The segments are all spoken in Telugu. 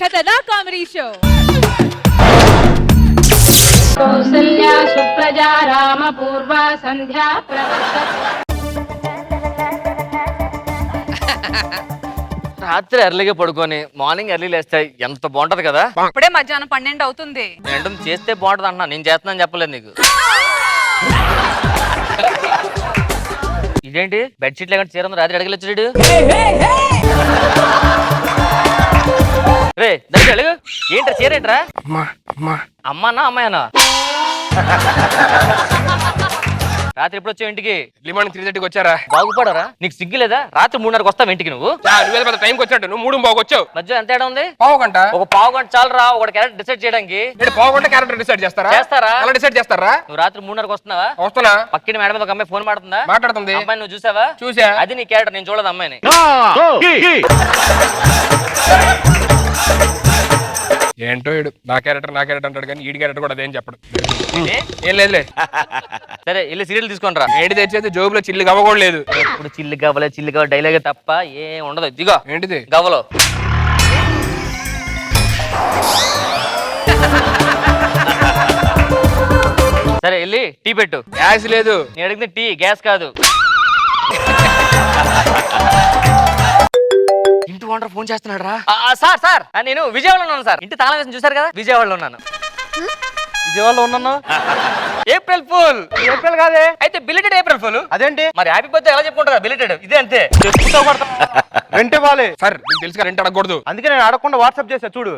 ఖతర్నాక్ కామెడీ షో. కౌసల్యా సుప్రజా రామ పూర్వ సంధ్యా రాత్రి ఎర్లీగా పడుకొని మార్నింగ్ ఎర్లీ లేస్తే ఎంత బాగుంటది కదా. ఇప్పుడే మధ్యాహ్నం 12 అవుతుంది. ఏంటో చేస్తే బాగుంటది అంటున్నా, నేను చేస్తున్నాను చెప్పలేదు నీకు. ఇదేంటి బెడ్షీట్ లేకుండా చీర రాత్రి అడగలు వచ్చాడు. రే దగ్గర అడుగు. ఏంట్రా చీర ఏంట్రా? అమ్మానా అమ్మాయనా? రాత్రి ఎప్పుడు వచ్చావు ఇంటికి? లిమాన్ 3:30కి వచ్చారా? బాగుపడరా? నీకు సిగ్గు లేదా? రాత్రి 3:30కి వస్తావు ఇంటికి నువ్వు. నువ్వు పెద్ద టైంకి వచ్చినట్టు నువ్వు 3:00 వచ్చావు. మధ్య ఎంత తేడా ఉంది? పావు గంట. ఒక పావు గంట చాలు రా ఒక క్యారెక్టర్ డిసైడ్ చేయడానికి. పావు గంట క్యారెక్టర్ డిసైడ్ చేస్తారా? ఎలా డిసైడ్ చేస్తారా? నువ్వు రాత్రి 3:30కి వస్తున్నావా? వస్తున్నా. పక్కిన మేడం మీద ఒక అమ్మాయి ఫోన్ మాట్లాడుతుందా? మాట్లాడుతుంది. అమ్మాయి నువ్వు చూసావా? చూసా. అది నీ క్యారెక్టర్, నేను చూడదు అమ్మాయిని. ఏంటో ఇడు నా క్యారెక్టర్ అంటాడు కానీ ఈడి క్యారెక్టర్ కూడా అదేం చెప్పడు. ఏం లేదులే. సరే వెళ్ళి సీరియల్ తీసుకొని రా. ఏడి తెచ్చేది జోబులో చిల్లు గవ్వకూడలేదు. ఇప్పుడు చిల్లు కావాలి డైలాగ్ తప్ప ఏం ఉండదు. ఇదిగో ఏంటిది? గవ్వలో సరే వెళ్ళి టీ పెట్టు. గ్యాస్ లేదు. నేను అడిగింది టీ, గ్యాస్ కాదు. ఇంటి ఓనర్ ఫోన్ చేస్తున్నాడు రా. సార్ నేను విజయవాడలో ఉన్నాను సార్. ఇంటి తాళం వేసి చూసారు కదా, విజయవాడలో ఉన్నాను. విజయవాడలో ఉన్నాను. April full. ఏప్రిల్ కాదే. అయితే బిలిటెడ్ ఏప్రిల్ ఫుల్. అదేంటి? మరి హ్యాపీ బర్త్డే ఎలా చెప్పుకుంటారా? బిలిటెడ్ ఇదే అంతే. రెంట్ ఇవ్వాలి సార్. నీకు తెలుసుగా రెంట్ అడగకూడదు. అందుకే నేను అడగకుండా వాట్సాప్ చేసా చూడు.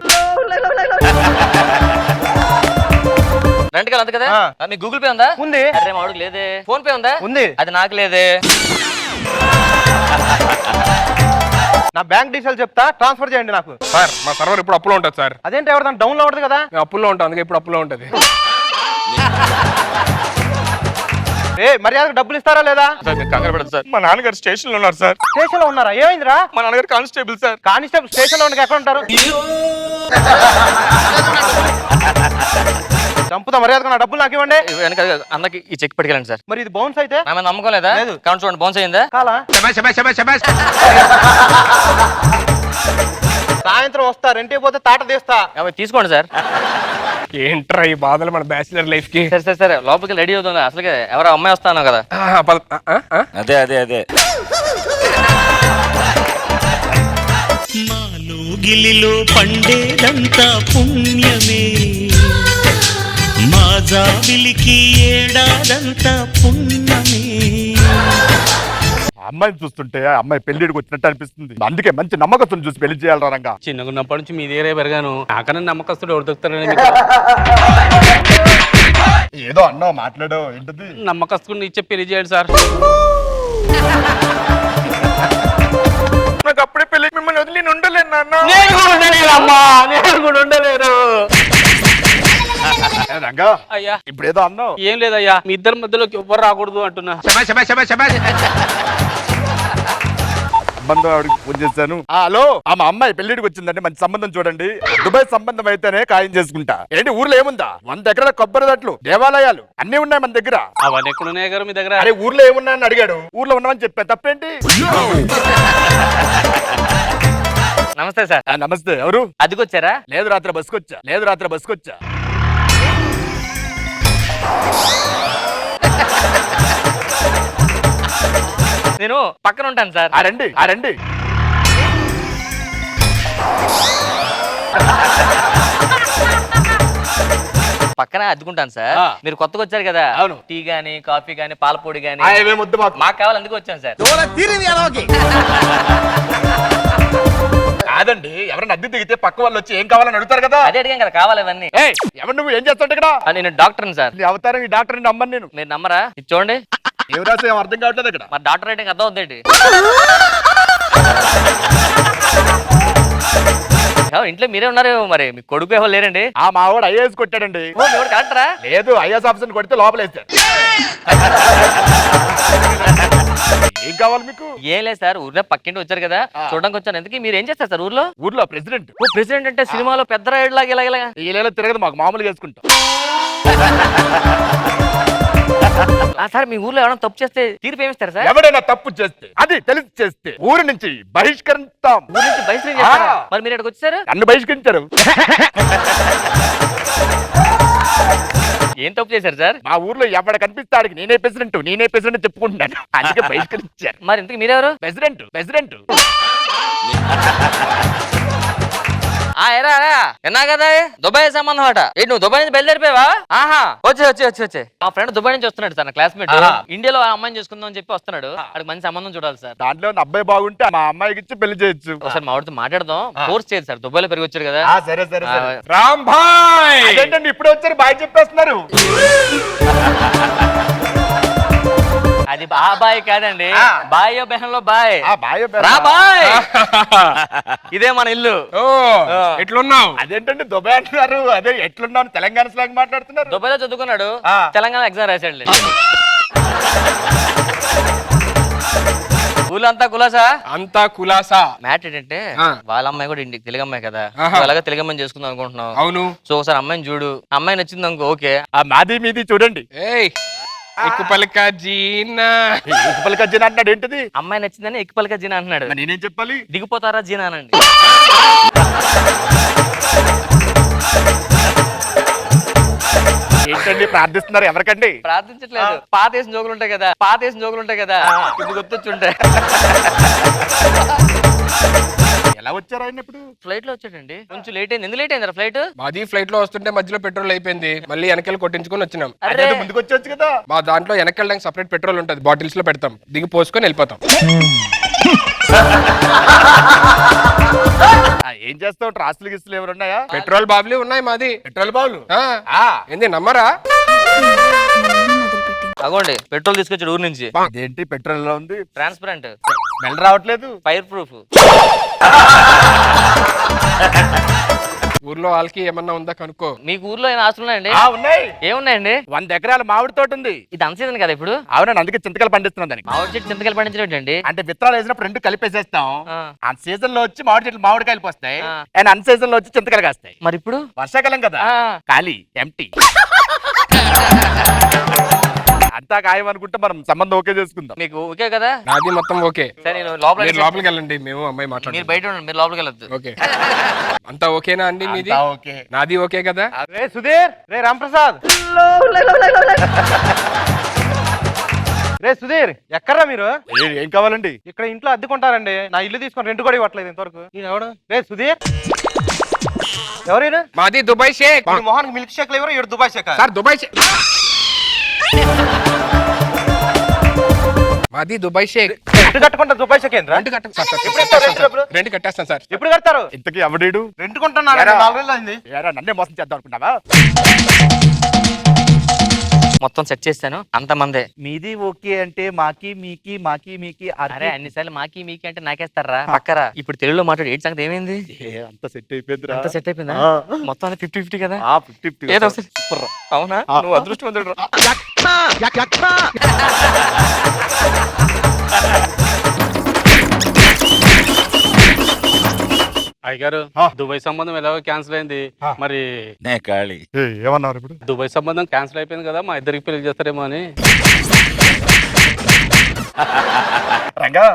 రెంట్ కాదు అంతే కదా. మీ గూగుల్ పే ఉందా? ఉంది. అరే మావాడికి లేదే. ఫోన్ పే ఉందా? ఉంది. అది నాకు లేదే. నా బ్యాంక్ డీటెయిల్స్ చెప్తా, ట్రాన్స్ఫర్ చేయండి నాకు. సార్ మా సర్వర్ ఇప్పుడు అప్పులో ఉంటుంది సార్. అదేంటి ఎవరిదాన్ని డౌన్ లో ఉంటుంది కదా? మేము అప్పుల్లో ఉంటాం, అందుకే ఇప్పుడు అప్పులో ఉంటుంది. మర్యాదకు డబ్బులు ఇస్తారా లేదా? కంగారు పడదు సార్. మా నాన్నగారు స్టేషన్ లో ఉన్నారు సార్. స్టేషన్ లో ఉన్నారా? ఏమైందిరా? మా నాన్నగారు కానిస్టేబుల్ సార్. కానిస్టేబుల్ స్టేషన్ లో ఎక్కడ ఉంటారు? చంపుతా. మర్యాదకు నా డబ్బులు నాకు ఇవ్వండి. అన్నకి ఈ చెక్ పట్టుకెళ్ళండి సార్. మరి ఇది బౌన్స్ అయితే? ఆమె నమ్మకం లేదా? కౌంట్ చూడండి, బౌన్స్ అయిందా? కాలా? సాయంత్రం వస్తా, రెంట్ అయిపోతే తాట తీస్తా. తీసుకోండి సార్. ఏంట్రా ఈ బాధలు మన బ్యాచిలర్ లైఫ్ కి. సరే లోపలికి రెడీ అవుతుంది. అసలు ఎవరో అమ్మాయి వస్తాను కదా. అదే మాలో గిలిలో పండేదంతా పుణ్యమే, మా జాబిలికి ఏడాదంతా పుణ్యమే. అమ్మాయిని చూస్తుంటే అమ్మాయి పెళ్లిడికి వచ్చినట్టు అనిపిస్తుంది. అందుకే మంచి నమ్మకస్తుని చూసి పెళ్లి చేయాలి రంగా. చిన్నగున్నప్పటి నుంచి మీ దగ్గరే పెరిగాను. నాకన్నా నమ్మకస్తుడు ఎవరు దొరుకుతారని. ఏదో అన్నావు మాట్లాడో ఏంటది? నమ్మకస్తుడిని ఇచ్చే పెళ్లి చేయండి సార్. నాకు అప్పుడే పెళ్లి మిమ్మల్ని వదిలి నేను ఉండలేను నాన్న. నేను కూడా ఉండలేను. రంగా అయ్యా ఇప్పుడు ఏదో అన్నావు. ఏం లేదయ్యా, మీ ఇద్దరి మధ్యలోకి ఎవ్వరు రాకూడదు అంటున్నా. సంబంధం ఆవిడకి ఫోన్ చేశాను. హలో, మా అమ్మాయి పెళ్లిడికి వచ్చిందండి, మంచి సంబంధం చూడండి. దుబాయ్ సంబంధం అయితేనే ఖాయం చేసుకుంటా. ఏంటి ఊర్లో ఏముందా? 100 ఎకరాల కొబ్బరి దట్లు, దేవాలయాలు అన్ని ఉన్నాయి మన దగ్గర. అవన్నీ ఎక్కడ ఉన్నాయి గారు మీ దగ్గర? అరే ఊర్లో ఏమున్నాయని అడిగాడు. ఊర్లో ఉన్నామని చెప్పా, తప్పేంటి? నమస్తే సార్. నమస్తే. ఎవరు? అదిగొచ్చారా? లేదు రాత్రి బస్కొచ్చా. నేను పక్కన ఉంటాను సార్. రండి. పక్కన అద్దుకుంటాను సార్. మీరు కొత్తగా వచ్చారు కదా. అవును. టీ గానీ కాఫీ గానీ పాలపొడి గానీ ముద్దు మాకు కావాలి, అందుకు వచ్చాను సార్. కాదండి, ఎవరైనా అద్దె దిగితే పక్క వాళ్ళు వచ్చి ఏం కావాలని అడుగుతారు కదా. అదే అడిగాం కదా, కావాలి ఇవన్నీ. ఎవరు నువ్వు? ఏం చేస్తావు ఇక్కడ? నేను డాక్టర్ని సార్. నీ అవతారం ఈ డాక్టర్ నమ్మను నేను. మీరు నమ్మరా? ఇది చూడండి. ఏం రాసా ఏం అర్థం కావట్లేదు ఇక్కడ. మరి డాక్టర్ రేటింగ్ అర్థం అవుతుంది. ఇంట్లో మీరే ఉన్నారు, మరి మీ కొడుకు ఎవరు లేరండి? మా వాడు ఐఏఎస్ కొట్టాడండి. కరెక్టరా? లేదు, ఐఏఎస్ ఆఫీసర్ కొడితే లోపలేస్తారు. ఏం కావాలి మీకు? ఏం లేదు సార్, ఊర్లో పక్కింటి వచ్చారు కదా, చూడడానికి వచ్చాను. ఎందుకు మీరు ఏం చేస్తారు సార్ ఊర్లో? ఊర్లో ప్రెసిడెంట్. ప్రెసిడెంట్ అంటే సినిమాలో పెద్ద రాయుడు లాగా ఇలా ఈ తిరగదు, మాకు మామూలుగా వేసుకుంటాం. సార్ మీ ఊర్లో ఎవరైనా తప్పు చేస్తే తీర్పు ఏమిస్తారు సార్? ఎవడైనా తప్పు చేస్తే అది తెలిసి చేస్తే ఊరి నుంచి బహిష్కరిస్తాం. ఊరి నుంచి బహిష్కరించారా? మరి మీరు ఇక్కడికి వచ్చారు? నన్ను బహిష్కరించారు. ఏం తప్పు చేశారు సార్? మా ఊర్లో ఎవడ కనిపిస్తాడికి నేనే ప్రెసిడెంట్ చెప్పుకుంటున్నాను, అందుకే బహిష్కరించారు. మరి ఇంతకు మీరెవరు? ప్రెసిడెంట్ ఎరా ఎన్నా కదా దుబాయ్ సంబంధం అట. ఏంటి నువ్వు దుబాయ్ నుంచి బయలుదేరిపోయావా? ఆహా వచ్చే మా ఫ్రెండ్ దుబాయ్ నుంచి వస్తున్నాడు సార్, నా క్లాస్మేట్. ఇండియాలో ఆ అమ్మాయిని చేసుకుందాం అని చెప్పి వస్తున్నాడు. అక్కడ మంచి సంబంధం చూడాలి సార్. దాంట్లో ఉన్న అబ్బాయి బాగుంటే మా అమ్మాయికి ఇచ్చి పెళ్లి చేయొచ్చు. ఒకసారి మా వాడితో మాట్లాడదాం. కోర్స్ చేయదు సార్, దుబాయ్ లో పెరిగి వచ్చాడు కదా. సరే రామ్ భాయ్ అదేంటండి ఇప్పుడే వచ్చారు బాయ్ చెప్పేస్తున్నారు. అది బాయ్ కాదండి, బాయ్ బెహన్ లో బాయ్. బాయ్ రా బాయ్, ఇదే మన ఇల్లు. ఓ ఎట్లున్నావు? అదేంటండి దుబాయ్ అంటున్నారు, అదే ఎట్లున్నాను తెలంగాణ స్లాంగ్ మాట్లాడుతున్నారు. దుబాయ్ లో చదువుకున్నాడు, తెలంగాణ ఎగ్జామ్ రాశాడు. ఊళ్ళంతా కులాసా? అంతా కులాసా. మ్యాట్ ఏంటంటే వాళ్ళ అమ్మాయి కూడా ఇంటికి తెలుగు అమ్మాయి కదా, అలాగే తెలుగు అమ్మాయిని చేసుకుందాం అనుకుంటున్నావు. అవును. సో ఒకసారి అమ్మాయిని చూడు, అమ్మాయి నచ్చింది అనుకో ఓకే. మాది మీది చూడండి. ఏయ్ ఎక్కుపలక జీనా ఎక్కుపలక జీనా అంటున్నాడు ఏంటిది? అమ్మాయి నచ్చిందని ఎక్కుపలక జీనా అంటున్నాడు. నేనేం చెప్పాలి? దిగిపోతారా జీనా అనండి. ఏంటండి ప్రార్థిస్తున్నారు ఎవరికండి? ప్రార్థించట్లేదు, పాతేసిన జోకులు ఉంటాయి కదా ఇప్పుడు గుర్తొచ్చుంటాయి. ఎలా వచ్చారు ఆయన ఇప్పుడు? ఫ్లైట్ లో వచ్చాడండి, కొంచెం లేట్ అయింది. ఎందుకు లేట్ అయిందా ఫ్లైట్? మాది ఫ్లైట్ లో వస్తుంటే మధ్యలో పెట్రోల్ అయిపోయింది, మళ్ళీ వెనకాల కొట్టించుకొని వచ్చినాం. అదే ముందుకు వచ్చొచ్చు కదా. మా దాంట్లో వెనకెళ్ళడానికి సపరేట్ పెట్రోల్ ఉంటది, బాటిల్స్ లో పెడతాం, దిగి పోసుకొని వెళ్ళిపోతాం. ఏం చేస్తావు? ట్రాస్లు గిస్లు ఎవరు ఉన్నాయా? పెట్రోల్ బాబులు ఉన్నాయి మాది. పెట్రోల్ బావులు ఏంది నమ్మరా? అగోండి పెట్రోల్ తీసుకొచ్చాడు ఊరు నుంచి. ఏంటి పెట్రోల్ లో ఉంది? ట్రాన్స్పరెంట్, స్మెల్ రావట్లేదు. Fire proof. ఊర్లో వాళ్ళకి ఏమన్నా ఉందా కనుక్కో. మీకు ఊర్లో ఏమైనా ఆస్తులు ఉన్నాయండి? ఉన్నాయి. ఏమున్నాయండి? 100 ఎకరాల మామిడి తోట ఉంది. ఇది అన్సీజన్ కదా ఇప్పుడు? అవునండి, అందుకే చింతకాయలు పండిస్తున్నాం దానికి. మామిడి చెట్టు చింతకాయలు పండించండి. అంటే విత్తనాలు వేసినప్పుడు రెండు కలిపేసేస్తాం. ఆ. ఆ సీజన్ లో వచ్చి మామిడి చెట్లు మామిడికాయలు పోస్తాయి, అండ్ అన్ సీజన్ లో వచ్చి చింతకాయలు కాస్తాయి. మరి ఇప్పుడు వర్షాకాలం కదా, ఖాళీ ఎంటీ. అంతా ఖాయం అనుకుంటే మనం సంబంధం ఓకే చేసుకుందాం. మీకు ఓకే కదా? నాది మొత్తం ఓకే. సరే నేను మీరు లోపలికి లోపలికి వెళ్ళండి, మేము అమ్మాయి మీరు మాట్లాడుతున్నాం. బయట ఉండండి, మీరు లోపలికి వెళ్ళొద్దు. ఓకే అంతా ఓకేనా అండి? మీది ఓకే. నాది ఓకే కదా? రే సుధీర్, రే రాంప్రసాద్, రే సుధీర్ ఎక్కడ్రా మీరు? ఏం కావాలండి? ఇక్కడ ఇంట్లో అద్దెకుంటారండి, నా ఇల్లు తీసుకొని రెంట్ కూడా ఇవ్వట్లేదు ఇంతవరకు. నేను ఎవడు? రే సుధీర్, ఎవరైనా? మాది దుబాయ్ షేక్. మొహానికి మిల్క్ షేక్ ఎవరు? ఇక్కడ Dubai sheikh sir Dubai sheikh. మాది దుబాయ్ షేక్. రెంట్ కట్టుకుంటా దుబాయ్ షేక్ ఏంద్రా? రెంట్ కట్టండి సార్. ఎప్పుడు ఇస్తారు రెంట్ డబ్బులు? రెంట్ కట్టేస్తాను సార్. ఎప్పుడు కడతారు? ఇంతకీ అవడేడు? రెంట్ కొంటున్నారు, ఏరా? 4 నెలలు అయింది. నన్నే మోసం చేద్దాం అనుకున్నావా? మొత్తం సెట్ చేస్తాను, అంతమందే. మీది ఓకే అంటే మాకి మీకి అరే అన్నిసార్లు మాకి మీకి అంటే నాకేస్తారా పక్కరా. ఇప్పుడు తెలుగులో మాట్లాడి ఏంటి సంగతి ఏమైంది? అంత సెట్ అయిపోయిందిరా. అంత సెట్ అయిపోయిందా? మొత్తం 50-50 కదా? 50-50 ఏదో అవునా? నువ్వు అదృష్టవంతుడు. అయ్యగారు దుబాయ్ సంబంధం ఎలాగో క్యాన్సిల్ అయింది, మరి నే ఖాళీ. ఏమన్నారు ఇప్పుడు? దుబాయ్ సంబంధం క్యాన్సిల్ అయిపోయింది కదా, మా ఇద్దరికి పెళ్లి చేస్తారేమో అని. రంగా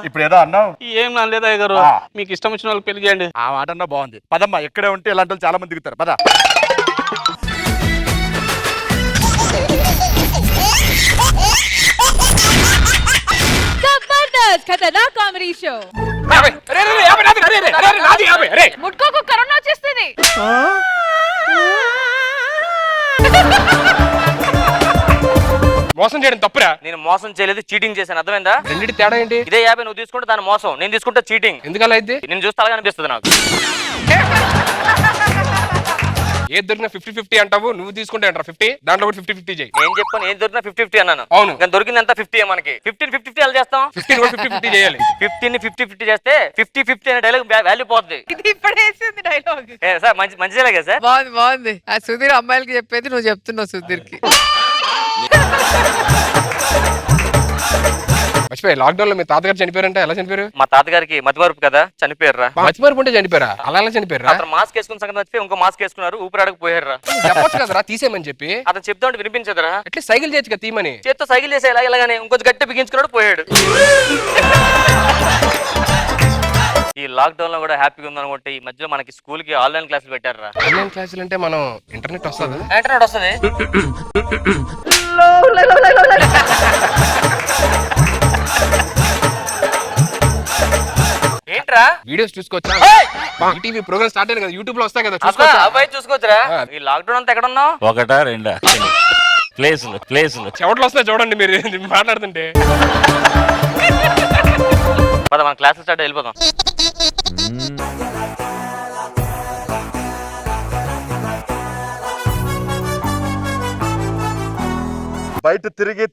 ఇప్పుడు ఏదో అన్నావు. ఏం అనలేదు అయ్యగారు, మీకు ఇష్టం వచ్చిన వాళ్ళకి పెళ్లి చేయండి. ఆ మాట అన్నా బాగుంది. పదమ్మా, ఎక్కడే ఉంటే ఇలాంటి వాళ్ళు చాలా మంది దిగుతారు. పద. Jabardasth Khatarnak comedy show. ముట్టుకోకు, కరోనా వచ్చేస్తుంది. మోసం చేయడం తప్పురా. నేను మోసం చేయలేదు, చీటింగ్ చేశాను, అర్థమైందా? రెండింటి తేడా ఏంటి? ఇదే 50 నువ్వు తీసుకుంటే దాని మోసం, నేను తీసుకుంటే చీటింగ్. ఎందుకలా అయితే? నేను చూస్తే అలాగే అనిపిస్తుంది నాకు. ఏది దొరికినా 50-50 అంటావు, నువ్వు తీసుకుంటే అంటారు 50, దాంట్లో కూడా 50-50 చేయి. నేను చెప్పాను ఏం దొరికినా 50-50 అన్నాను. అవును. కానీ దొరికింది అంతా 50 మనకి. 15-50 ఎలా చేస్తాం? 15 కూడా 50-50 చేయాలి. 15ని 50-50 చేస్తే 50-50 అనే డైలాగ్ వాల్యూ పోతుంది. ఇది ఇప్పుడేసింది డైలాగ్. సార్ మంచి డైలాగే సార్. బాగుంది. ఆ సుధీర్ అమ్మాయిలకి చెప్పేది నువ్వు చెప్తున్నావు సుధీర్ కి. మర్చిపోయి లాక్డౌన్ లో మీ తాతగారు చనిపోయారంటే ఎలా చనిపోయారు? మా తాతగారికి మతిమరుపు కదా, చనిపోయారా. మర్చిపోయి ఉంటే చనిపోయారా? అలా ఎలా చనిపోయారా? అతను మాస్క్ వేసుకున్న సంగతి మర్చిపోయి ఇంకో మాస్క్ వేసుకున్నారు, ఊపిరాడకు పోయారా. చెప్పొచ్చు కదరా తీసేయమని చెప్పి. అతను చెప్తా ఉంటే వినిపించదురా. అట్లీస్ట్ సైకిల్ చేయొచ్చు కదా తీమని. చేత్తో సైకిల్ చేసే ఇలాగానే ఇంకొంచెం గట్టి బిగించుకున్నాడు, పోయాడు. ఈ లాక్డౌన్ లో కూడా హ్యాపీగా ఉందనుకుంటే ఈ మధ్యలో మనకి స్కూల్ కి ఆన్లైన్ క్లాసులు పెట్టారా. ఆన్లైన్ క్లాసులు అంటే మనం ఇంటర్నెట్ వస్తుందా? ఇంటర్నెట్ వస్తుంది. ఏంట్రా వీడియోస్ చూసుకోవచ్చా? ఈటీవీ ప్రోగ్రామ్ స్టార్ట్ అయింది కదా, యూట్యూబ్ లో వస్తాయి కదా, అబ్బాయి చూసుకోవచ్చురా. ఈ లాక్డౌన్ అంతా ఎక్కడ ఉన్నావు? ఒకటా రెండా ప్లేసులు చెవట్లు వస్తాయి చూడండి మీరు మాట్లాడుతుంటే. పద మన క్లాస్ స్టార్ట్ వెళ్ళిపోదాం. బయట తిరిగి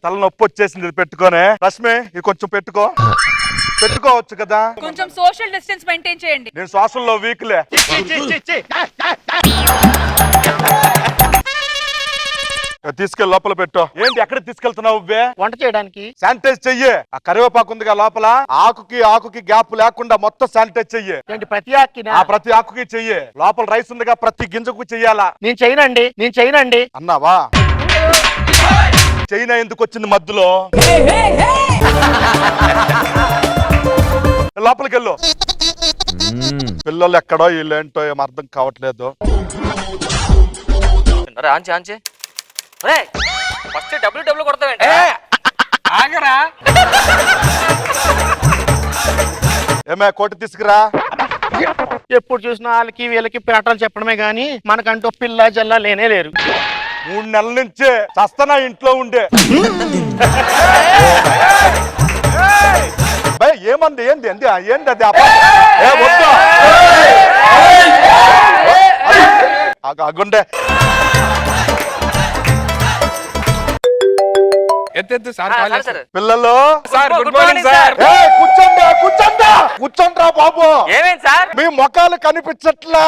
తల నొప్పి వచ్చేసింది. ఇది పెట్టుకోనే రష్మి, ఇది కొంచెం పెట్టుకోవచ్చు కదా. కొంచెం సోషల్ డిస్టెన్స్ మెయింటైన్ చేయండి. నేను శ్వాసంలో వీక్లే. తీసుకెళ్ళి లోపల పెట్టు. ఏంటి ఎక్కడ తీసుకెళ్తున్నావు? వంట చేయడానికి. శానిటైజ్ చెయ్యి. ఆ కరివేపాకు ఉందిగా లోపల, ఆకుకి గ్యాప్ లేకుండా మొత్తం శానిటైజ్ చెయ్యి. ఏంటి ప్రతి ఆకుకి? ప్రతి ఆకుకి చెయ్యి. లోపల రైస్ ఉందిగా, ప్రతి గింజకు చెయ్యాలా. నేను చేయనండి అన్నావా? చైనా ఎందుకు వచ్చింది మధ్యలో? లోపలికి వెళ్ళు. పిల్లలు ఎక్కడో వీళ్ళేంటో ఏం అర్థం కావట్లేదు. ఆంచి ఫస్ట్ డబ్ల్యూ కొడతావేంటి? ఆగరా ఏమే కోటి తీసుకురా. ఎప్పుడు చూసినా వాళ్ళకి వీళ్ళకి పేటలు చెప్పడమే గాని మనకంటూ పిల్ల జల్లా లేనే లేరు. 3 నెలల నుంచే చస్తనా ఇంట్లో ఉండే. ఏమంది? ఏంది అది? అగుండే ఎత్తు సార్. పిల్లలు సార్ గుడ్ మార్నింగ్ సార్. కూర్చోండ్రా బాబు. ఏమేంటి సార్? మీ ముఖాలు కనిపించట్లా.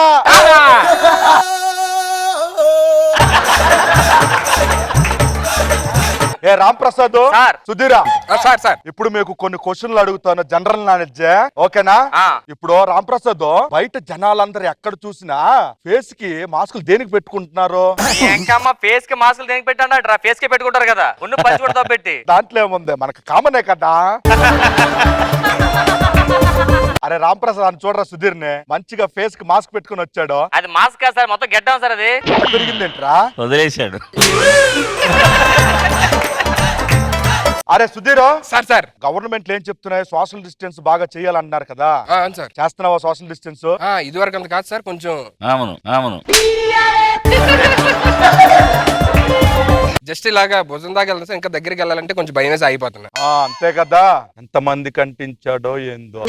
ఏ రాంప్రసాద్, సుధీరా, సార్ ఇప్పుడు మీకు కొన్ని క్వశ్చన్లు అడుగుతాను, జనరల్ నాలెడ్జ్, ఓకేనా? ఇప్పుడు రాంప్రసాద్, బయట జనాలందరూ ఎక్కడ చూసినా ఫేస్ కి మాస్కులు దేనికి పెట్టుకుంటున్నారు? ఎంకమ్మ ఫేస్ కి మాస్కులు దేనికి పెట్టారా? ఫేస్ కి పెట్టుకుంటారు కదా, ఉన్న పంచి కూడా పెట్టి. దాంట్లో ఏముంది, మనకు కామనే కదా. అరే రాంప్రసాద్ అని చూడరా, సుధీర్ ని మంచిగా ఫేస్ కి మాస్క్ పెట్టుకుని వచ్చాడు. అది మాస్క్ కాదు సార్, మొత్తం గెడ్డాం సార్. అది పెరిగిందేంట్రా? వదిలేశాడు. అరే సుధీర్ సార్ గవర్నమెంట్ ఏం చెప్తున్నాయి? సోషల్ డిస్టెన్స్ బాగా చేయాలన్నారు కదా, సార్ చేస్తున్నావా సోషల్ డిస్టెన్స్? ఇది వరకు అంత కాదు సార్, కొంచెం. అవును జస్ట్ ఇలాగా భుజం దాకా వెళ్తా, ఇంకా దగ్గరికి వెళ్ళాలంటే కొంచెం భయం వేసి ఆగిపోతున్నా. అంతే కదా. ఎంత మంది కంటించాడో ఏందో.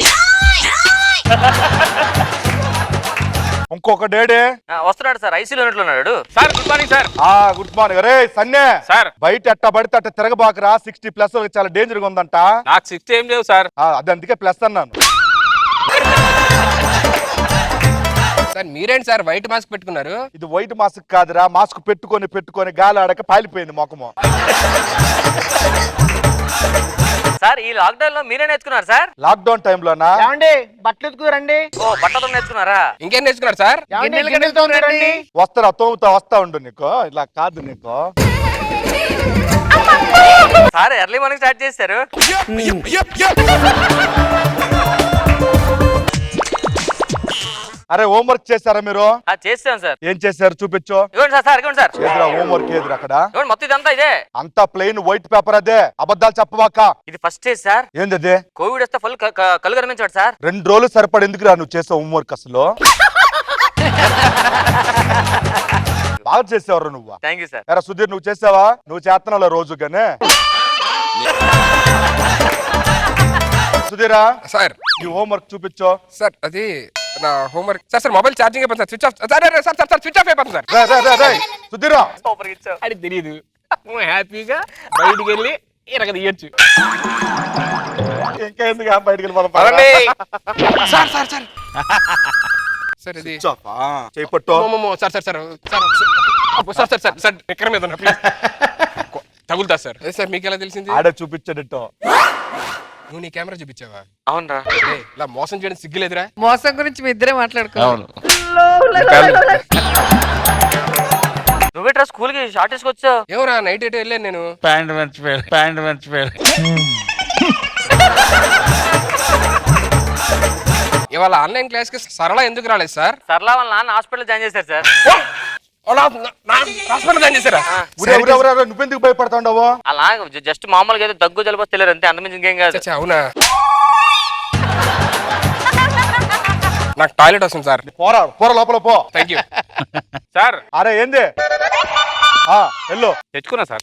ఇంకొక డేడే వస్తున్నాడు సార్, ఐసీలో ఉన్నట్లున్నాడు. Sir good morning sir. Good morning. అరే సన్నే సార్, బయట ఎట్ట పడితే అట్ట తిరగబాకరా, 60+ చాలా డేంజర్ గా ఉందంట. నాకు 60 ఏం లేవు సార్. అది అందుకే ప్లస్ అన్నాను. సార్ మీరేంటి సార్ వైట్ మాస్క్ పెట్టుకున్నారు? ఇది వైట్ మాస్క్ కాదురా, మాస్క్ పెట్టుకొని గాలి ఆడక పాలిపోయింది మొఖము. సార్ ఈ లాక్డౌన్ లో మీరే నేర్చుకున్నారు సార్? లాక్డౌన్ టైంలోనా? బట్టలు ఎత్తుకురండి. ఓ బట్టలు నేర్చుకున్నారా? ఇంకేం నేర్చుకున్నారు సార్? వస్తారా? వస్తా ఉండు. నీకు ఇలా కాదు నీకు. సార్ ఎర్లీ మార్నింగ్ స్టార్ట్ చేశారు. అరే హోంవర్క్ చేశారా మీరు? చేస్తాం సార్. ఏం చేశారు చూపించు. ఇవ్వండి సార్, ఇవ్వండి సార్. హోంవర్క్ ఏదిరా అక్కడ? ఇవ్వండి, మొత్తం ఇదంతా ఇదే. అంతా ప్లెయిన్ వైట్ పేపర్. అదే అబద్ధాలు చెప్పవాక. ఇది ఫస్ట్ స్టేజ్ సార్. ఏంది? కోవిడ్ వస్తే ఫుల్ కళ్ళు కనిపించాడు సార్. 2 రోజులు సరిపడి ఎందుకురా నువ్వు చేసే హోంవర్క్? అసలు బాగా చేసేవారు నువ్వు. Thank you sir. ఎరా సుధీర్ నువ్వు చేసావా? నువ్వు చేస్తున్నావు రోజుగానే. సుధీరా సార్ నీ హోంవర్క్ చూపించు. సార్ అది నా హోంవర్క్. సార్ మొబైల్ ఛార్జింగ్ అయిపోతుంది sir, switch off. Sir switch off అయిపోతుంది సార్. సుధీరా అది తెలియదు. హ్యాపీగా బయటికి వెళ్ళి ఇరగ తీయచ్చు. ఇంకా ఎందుకు బయటికి వెళ్ళి సార్ సార్ సార్ సార్ ఇది చేపట్టు. Sir sir sir sir sir sir sir ఎక్కడ మీద తగులుతా సార్. సార్ మీకు ఎలా తెలిసింది? ఆడ చూపించాడటో. నువ్వు నీ కెమెరా చూపించావా? అవునరా. ఇలా మోసం చేయడం సిగ్గులేదురా? మోసం గురించి మీ ఇద్దరే మాట్లాడుకో. అవును. నువ్వేట్రా స్కూల్ కి షార్ట్ వేసుకొచ్చావు? ఎవరా నైట్ ఎటు వెళ్ళాను నేను. ప్యాంట్ మర్చిపోయాడు. ఇవాళ ఆన్లైన్ క్లాస్ కి సరళ ఎందుకు రాలేదు సార్? సర్లా వాళ్ళ నాన్న హాస్పిటల్ జాయిన్ చేశారు సార్. హాస్పిటల్ జాయిన్ చేశారా? నువ్వెందుకు భయపడతావు? అలా జస్ట్ మామూలుగా ఏదో దగ్గు జలుబు తెలియరు అంతే, అంతమించి ఇంకేం కాదు. చచ్చా, అవునా? నాకు టాయిలెట్ వస్తుంది సార్. పోరా లోపల పో. Thank you sir. అరే ఏంది? వెళ్ళు. తెచ్చుకున్నా సార్.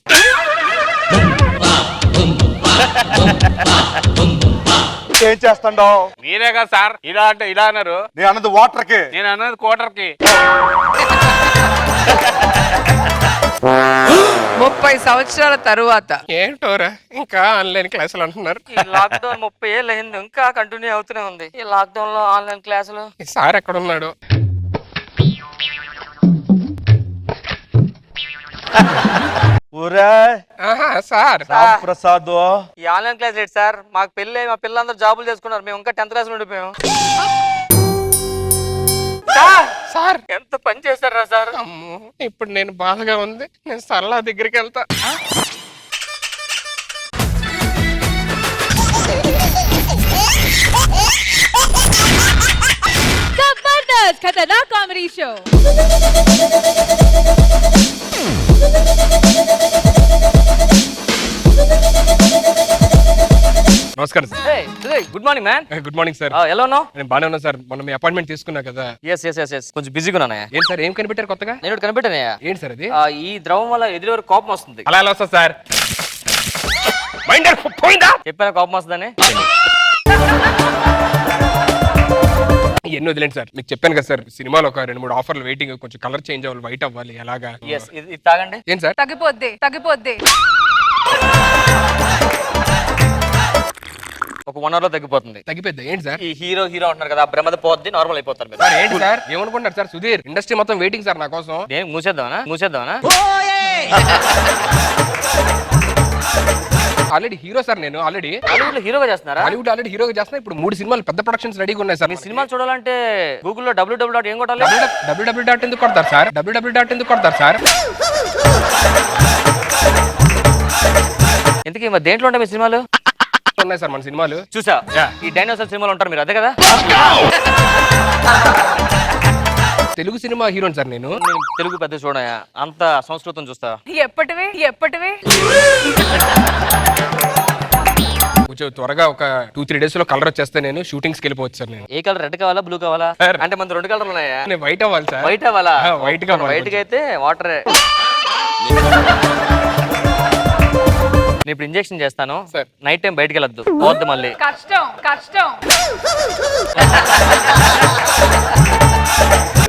ఏం చేస్తాండావు? మీరే కదా సార్ ఇలా అంటే ఇలా అన్నారు. నేను అన్నది వాటర్ కి. నేను అన్నది క్వార్టర్ కి. 30 సంవత్సరాల తరువాత ఏంటోరా ఇంకా ఆన్లైన్ క్లాసులు అంటున్నారు. ఈ లాక్డౌన్ 30 ఏళ్ళు అయింది, ఇంకా కంటిన్యూ అవుతూనే ఉంది ఈ లాక్డౌన్ లో ఆన్లైన్ క్లాసులు. ఈ సార్ ఎక్కడ ఉన్నాడు? సార్ ప్రసాద్ ఈ ఆన్లైన్ క్లాస్ ఏంటి సార్? మాకు పెళ్ళి మా పిల్లలందరూ జాబులు చేసుకున్నారు, మేము ఇంకా 10th క్లాస్ ఉండిపోయాం. సార్ ఎంత పని చేశారా సార్? అమ్మో, ఇప్పుడు నేను బాధగా ఉంది. నేను సరళ దగ్గరికి వెళ్తా. Jabardasth Khatarnak comedy show. నమస్కారం sir. Good morning man. Good morning sir. ఎలా ఉన్నావు? నేను బాగానే ఉన్నా సార్. మొన్న మీ అపాయింట్మెంట్ తీసుకున్నా కదా. ఎస్ కొంచెం బిజీగా ఉన్నానయ్యా. ఏం సార్ ఏం కనిపెట్టారు కొత్తగా? నేను ఒకటి కనిపెట్టానయ్యా. ఏంటి సార్ అది? ఈ ద్రవం వల్ల ఎదురు కోపం వస్తుంది. అలా ఎలా వస్తా సార్? పోయిందా? చెప్పాను కోపం వస్తుందని. ఎన్ని వదిలేండి సార్. మీకు చెప్పాను కదా సార్, సినిమాలో ఒక 2-3 ఆఫర్లు వెయిటింగ్. కొంచెం కలర్ చేంజ్ అవ్వాలి, వైట్ అవ్వాలి. ఎలాగా? ఇది తాగండి. ఏం సార్? తగ్గిపోద్ది. ఒక 1 hour లో తగ్గిపోతుంది. తగ్గిపోద్ది. ఏంటి సార్? ఈ హీరో అంటున్నారు కదా, బ్రహ్మద పోద్ది, నార్మల్ అయిపోతారు మీరు. సార్ ఏంటి సార్ ఏమనుకుంటారు సార్? సుధీర్ ఇండస్ట్రీ మొత్తం వెయిటింగ్ సార్ నా కోసం. నేను మూసేద్దామనా? Already hero sir. నేను ఆల్రెడీ హాలీవుడ్ లో హీరోగా చేస్తున్నారా? హాలీవుడ్ ఆల్రెడీ హీరోగా చేస్తున్నా. ఇప్పుడు 3 సినిమాలు పెద్ద ప్రొడక్షన్స్ రెడీగా ఉన్నాయి సార్. మీ సినిమాలు చూడాలంటే గూగుల్లో www. ఏం కొట్టాలి? www. ఎందుకు కొడతారు సార్? www. ఎందుకు కొడతారు సార్? ఎందుకు మరి దేంట్లో ఉంటాయి మీ సినిమాలు? ఉన్నాయి సార్ మన సినిమాలు. చూసా ఈ డైనోసార్ సినిమాలు ఉంటారు మీరు, అదే కదా? తెలుగు సినిమా హీరోని సార్ నేను. తెలుగు పెద్ద చూడయా, అంత సంస్కృతం చూస్తా. ఎప్పటివి కొంచెం త్వరగా ఒక 2-3 days లో కలర్ వచ్చేస్తే నేను షూటింగ్స్కి వెళ్ళిపోవచ్చు సార్. నేను ఏ కలర్? రెడ్ కావాలా, బ్లూ కావాలా? Sir. అంటే మన 2 కలర్లు ఉన్నాయా? నేను వైట్ అవ్వాలి సార్. వైట్ అవ్వాలా? వైట్ గా వైట్ గా అయితే వాటరే. నేను ఇప్పుడు ఇంజెక్షన్ చేస్తాను. Sir. నైట్ టైం బయటకు వెళ్ళొద్దు, పోద్దు మళ్ళీ. కష్టం.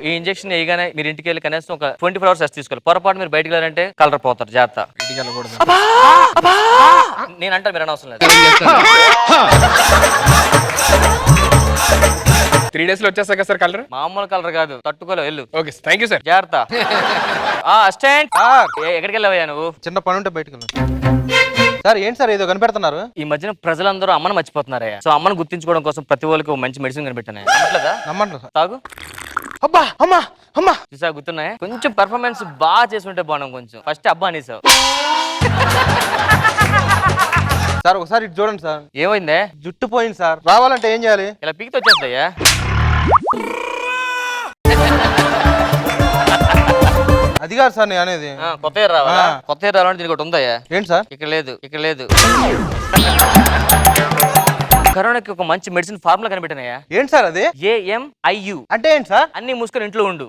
ఈ ఇంజెక్షన్ వేయగానే మీరు ఇంటికి వెళ్ళి కనీసం ఒక 24 hours రెస్ట్ తీసుకోవాలి. పొరపాటు మీరు బయటకు వెళ్ళారంటే కలర్ పోతారు, జాగ్రత్త. ఇంటికి వెళ్ళకూడదు. నేను అంటే మీరు అనవసరం లేదు. 3 days లో వచ్చేస్తా కదా సార్ కలర్? మామూలు కలర్ కాదు, తట్టుకోలేవు, వెళ్ళు. Okay thank you sir. జాగ్రత్త. అసిస్టెంట్, ఎక్కడికి వెళ్ళావయ్యా నువ్వు? చిన్న పని ఉంటే బయటకు సార్. ఏంటి సార్ ఏదో కనిపెడుతున్నారు? ఈ మధ్యన ప్రజలందరూ అమ్మను మర్చిపోతున్నారయ్యా. సో అమ్మను గుర్తించుకోవడం కోసం ప్రతి ఒక్కరికి ఒక మంచి మెడిసిన్ కనిపెట్టాను. నమ్మండి సార్. తాగు. అబ్బా అమ్మా చూసా, గుర్తున్నాయి. కొంచెం పెర్ఫార్మెన్స్ బాగా చేసుకుంటే బాగున్నాం. కొంచెం ఫస్ట్ అబ్బా అనేసావు. సార్ ఒకసారి ఇటు చూడండి సార్. ఏమైందే? జుట్టు పోయింది సార్. రావాలంటే ఏం చేయాలి? ఇలా పీకితే వచ్చేస్తాయా? అది కాదు సార్ నేను అనేది. కొత్త హెయిర్ రావాలా? కొత్త హెయిర్ రావాలంటే దీనికి ఒకటి ఉందయ్యా. ఏంటి సార్? ఇక్కడ లేదు. కరోనాకి ఒక మంచి మెడిసిన్ ఫార్ములా కనిపెట్టినాయా. ఏంటి సార్ అది? AMIU అంటే ఏంటి సార్? అన్ని మూసుకొని ఇంట్లో ఉండు.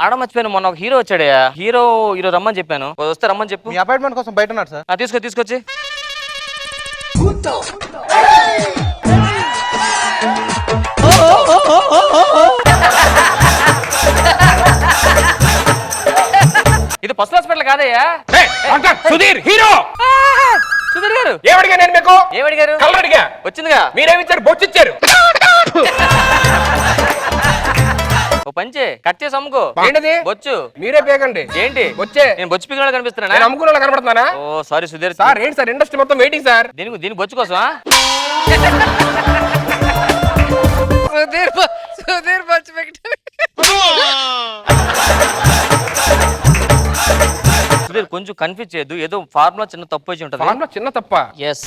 ఆడ మర్చిపోయాను, మొన్న ఒక హీరో వచ్చాడయా. హీరో రమ్మని చెప్పాను, వస్తే రమ్మని చెప్పు. మీ అపాయింట్మెంట్ కోసం బయట ఉన్నాడు సార్. తీసుకొచ్చి. ఇది ఫస్ట్ హాస్పిటల్ కాదయ్యా. సుధీర్ హీరో. సుధీర్ గారు ఏమడిగా నేను మీకు? ఏమడిగారు? కలర్ అడిగా. వచ్చిందిగా. మీరేమిచ్చారు? బొచ్చిచ్చారు. పంచే కట్ చేసి అమ్ముకో. ఏంటది? బొచ్చు. మీరే పేకండి. ఏంటి వచ్చే నేను బొచ్చు పీకిన కనిపిస్తున్నా? నేను అమ్ముకున్నా కనపడుతున్నానా? ఓ సారీ సుధీర్ సార్ ఏంటి సార్ ఇండస్ట్రీ మొత్తం వెయిటింగ్ సార్. దీని బొచ్చు కోసమా? సుధీర్ బొచ్చు పెట్టారు. సుధీర్ కొంచెం కన్ఫ్యూజ్ చేయొద్దు, ఏదో ఫార్ములా చిన్న తప్పు వచ్చి ఉంటుంది. ఫార్ములా చిన్న తప్ప? ఎస్.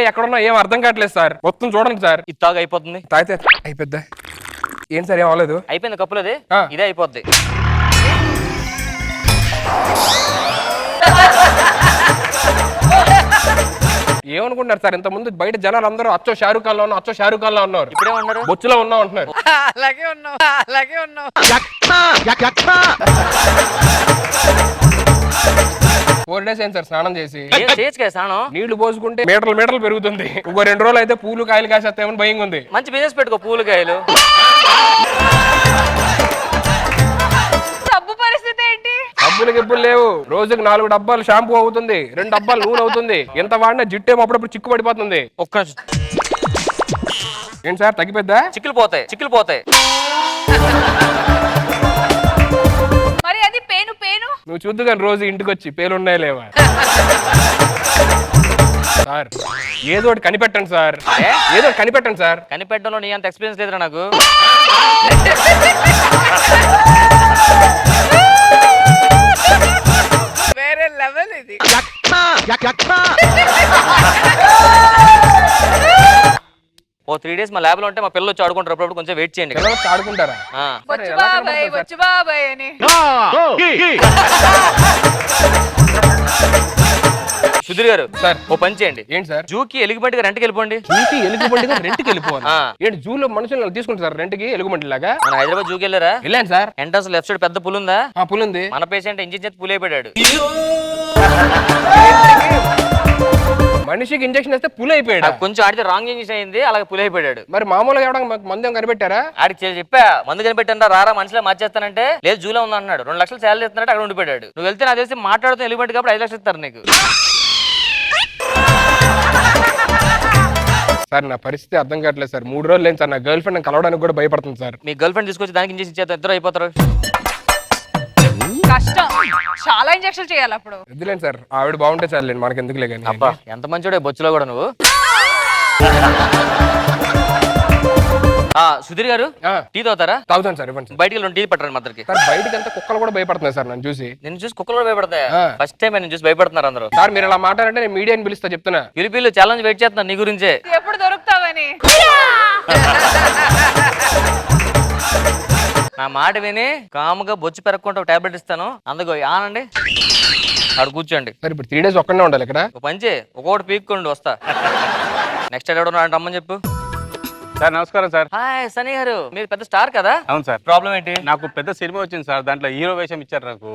ఎక్కడున్నా ఏం అర్థం కావట్లేదు సార్. మొత్తం చూడండి సార్. ఇది తాగు అయిపోతుంది. తాగితే అయిపోద్దా? ఏం సార్ ఏం అవ్వలేదు? అయిపోయింది కప్పులది, ఆ. ఇదే అయిపోద్ది. ఏమనుకుంటున్నారు సార్? ఇంత ముందు బయట జనాలు అందరూ అచ్చో షారూక్ ఖాన్ లో ఉన్నాం, అచ్చో షారూక్ ఖాన్ లో ఉన్నారు. ఇప్పుడేమన్నారు? బొచ్చులో ఉన్నాం అంటున్నారు. అలాగే ఉన్నావు, అలాగే ఉన్నావు. 4 days అయింది సార్ స్నానం చేసి. చేయొచ్చు కదా స్నానం. నీళ్లు పోసుకుంటే మీటర్లు పెరుగుతుంది. ఇంకో 2 రోజులు అయితే పూలు కాయలు కాసేస్తామని భయంగా ఉంది. మంచి బిజినెస్ పెట్టుకో, పూలు కాయలు. సబ్బు పరిస్థితి ఏంటి? డబ్బులు గిబ్బులు లేవు. రోజుకి 4 డబ్బాలు షాంపూ అవుతుంది, 2 డబ్బాలు నూనె అవుతుంది. ఎంత వాడినా జిట్టేమో అప్పుడప్పుడు చిక్కు పడిపోతుంది. ఒక్క నిమిషం. ఏంటి సార్ తగ్గిపోద్దా? చిక్కులు పోతాయి. మరి అది పేను పేను. నువ్వు చూద్దు కానీ రోజు ఇంటికి వచ్చి పేలు ఉన్నాయా లేవా. సార్ ఏదో ఒకటి కనిపెట్టండి సార్. ఏదో ఒకటి కనిపెట్టండి సార్. కనిపెట్టడంలో నీ అంత ఎక్స్పీరియన్స్ లేదురా నాకు. వేరే లెవెల్ ఇది. ఓ 3 days మా ల్యాబ్ లో ఉంటే మా పిల్లలు వచ్చి ఆడుకుంటారు. అప్పుడు కొంచెం వెయిట్ చేయండి. పిల్లలు వచ్చి ఆడుకుంటారా? ఆ. వచ్చు బాబాయ్ అని. సుధీర్ గారు సార్. ఓ పని చేయండి. ఏంటి సార్? జూకి ఎలుగుబంటిగా రెంట్కి వెళ్ళిపోండి. జూకి ఎలుగుబంటిగా రెంట్కి వెళ్ళిపోవాలి? ఆ. ఏంటి జూలో మనుషులు తీసుకుంటారు రెంట్కి ఎలుగుబంటి లాగా? మన హైదరాబాద్ జూకి వెళ్ళారా? వెళ్ళాను సార్. ఎంట్రన్స్ లెఫ్ట్ సైడ్ పెద్ద పుల్ ఉందా? ఆ పుల్ ఉంది. మన పేషెంట్ ఇంజిన్ చేతి పుల్ అయిపోయాడు. మనిషికి ఇంజక్షన్ వేస్తే పుల్ అయిపోయాడు. కొంచెం ఆడితే రాంగ్ ఇంజక్షన్ అయింది, అలాగే పుల్ అయిపోయాడు. మరి మామూలుగా ఎవడం మందు ఏం కనిపెట్టారా? ఆడికి చెప్పా మందు కనిపెట్టండి రారా మనిషిలో మార్చేస్తానంటే లేదు జూలో ఉంది అన్నాడు. 2 లక్షలు శాలరీ ఇస్తున్నాడు, అక్కడ ఉండిపోయాడు. నువ్వు వెళ్తే నాకు తెలిసి మాట్లాడుతూ ఎలిమెంట్ కాబట్టి 5 లక్షలు ఇస్తారు నీకు. సార్ నా పరిస్థితి అర్థం కావట్లేదు సార్. 3 రోజులు లేదు సార్. నా గర్ల్ ఫ్రెండ్ కలవడానికి కూడా భయపడుతుంది సార్. మీ గర్ల్ ఫ్రెండ్ తీసుకొచ్చి దానికి ఇంజక్షన్ ఇచ్చేస్తారు, ఇద్దరు అయిపోతారు. కష్టం, చాలా ఇంజక్షన్ చేయాలి అప్పుడు. వద్దులేండి సార్, ఆవిడ బాగుంటే చాలు, మనకి ఎందుకులే కానీ. అబ్బా ఎంత మంచోడే బొచ్చులో కూడా నువ్వు. సుధీర్ గారు టీ తాగుతారా? తాగుతాను సార్, ఇవ్వండి సార్. బయటికి 2 టీ పట్టండి మద్దరికి. సార్ బయటకి అంతా కుక్కలు కూడా భయపడుతున్నాయి సార్ నన్ను చూసి. నేను చూసి కుక్కలు కూడా భయపడతాయి. ఫస్ట్ టైం నేను చూసి భయపడుతున్నారు అందరూ. సార్ మీరు అలా మాట్లాడంటే నేను మీడియాని పిలుస్తా చెప్తున్నా. పిలిపిల్లు ఛాలెంజ్ వెయిట్ చేస్తున్నా నీ గురించే. ఎప్పుడు దొరుకుతావని. నా మాట విని కాముగా బొచ్చు పెరగకుండా టాబ్లెట్ ఇస్తాను, అందుకో ఆనండి అక్కడ కూర్చోండి. సార్ ఇప్పుడు 3 days ఒక్కనే ఉండాలి ఇక్కడ? ఒక పంచి ఒక్కొక్కటి పీక్కోండి వస్తా. నెక్స్ట్ ఎవడో రమ్మని చెప్పు. సార్ నమస్కారం సార్. హాయ్ సనీ గారు, మీరు పెద్ద స్టార్ కదా? అవును సార్. ప్రాబ్లం ఏంటి? నాకు పెద్ద సినిమా వచ్చింది సార్, దాంట్లో హీరో వేషం ఇచ్చారు నాకు.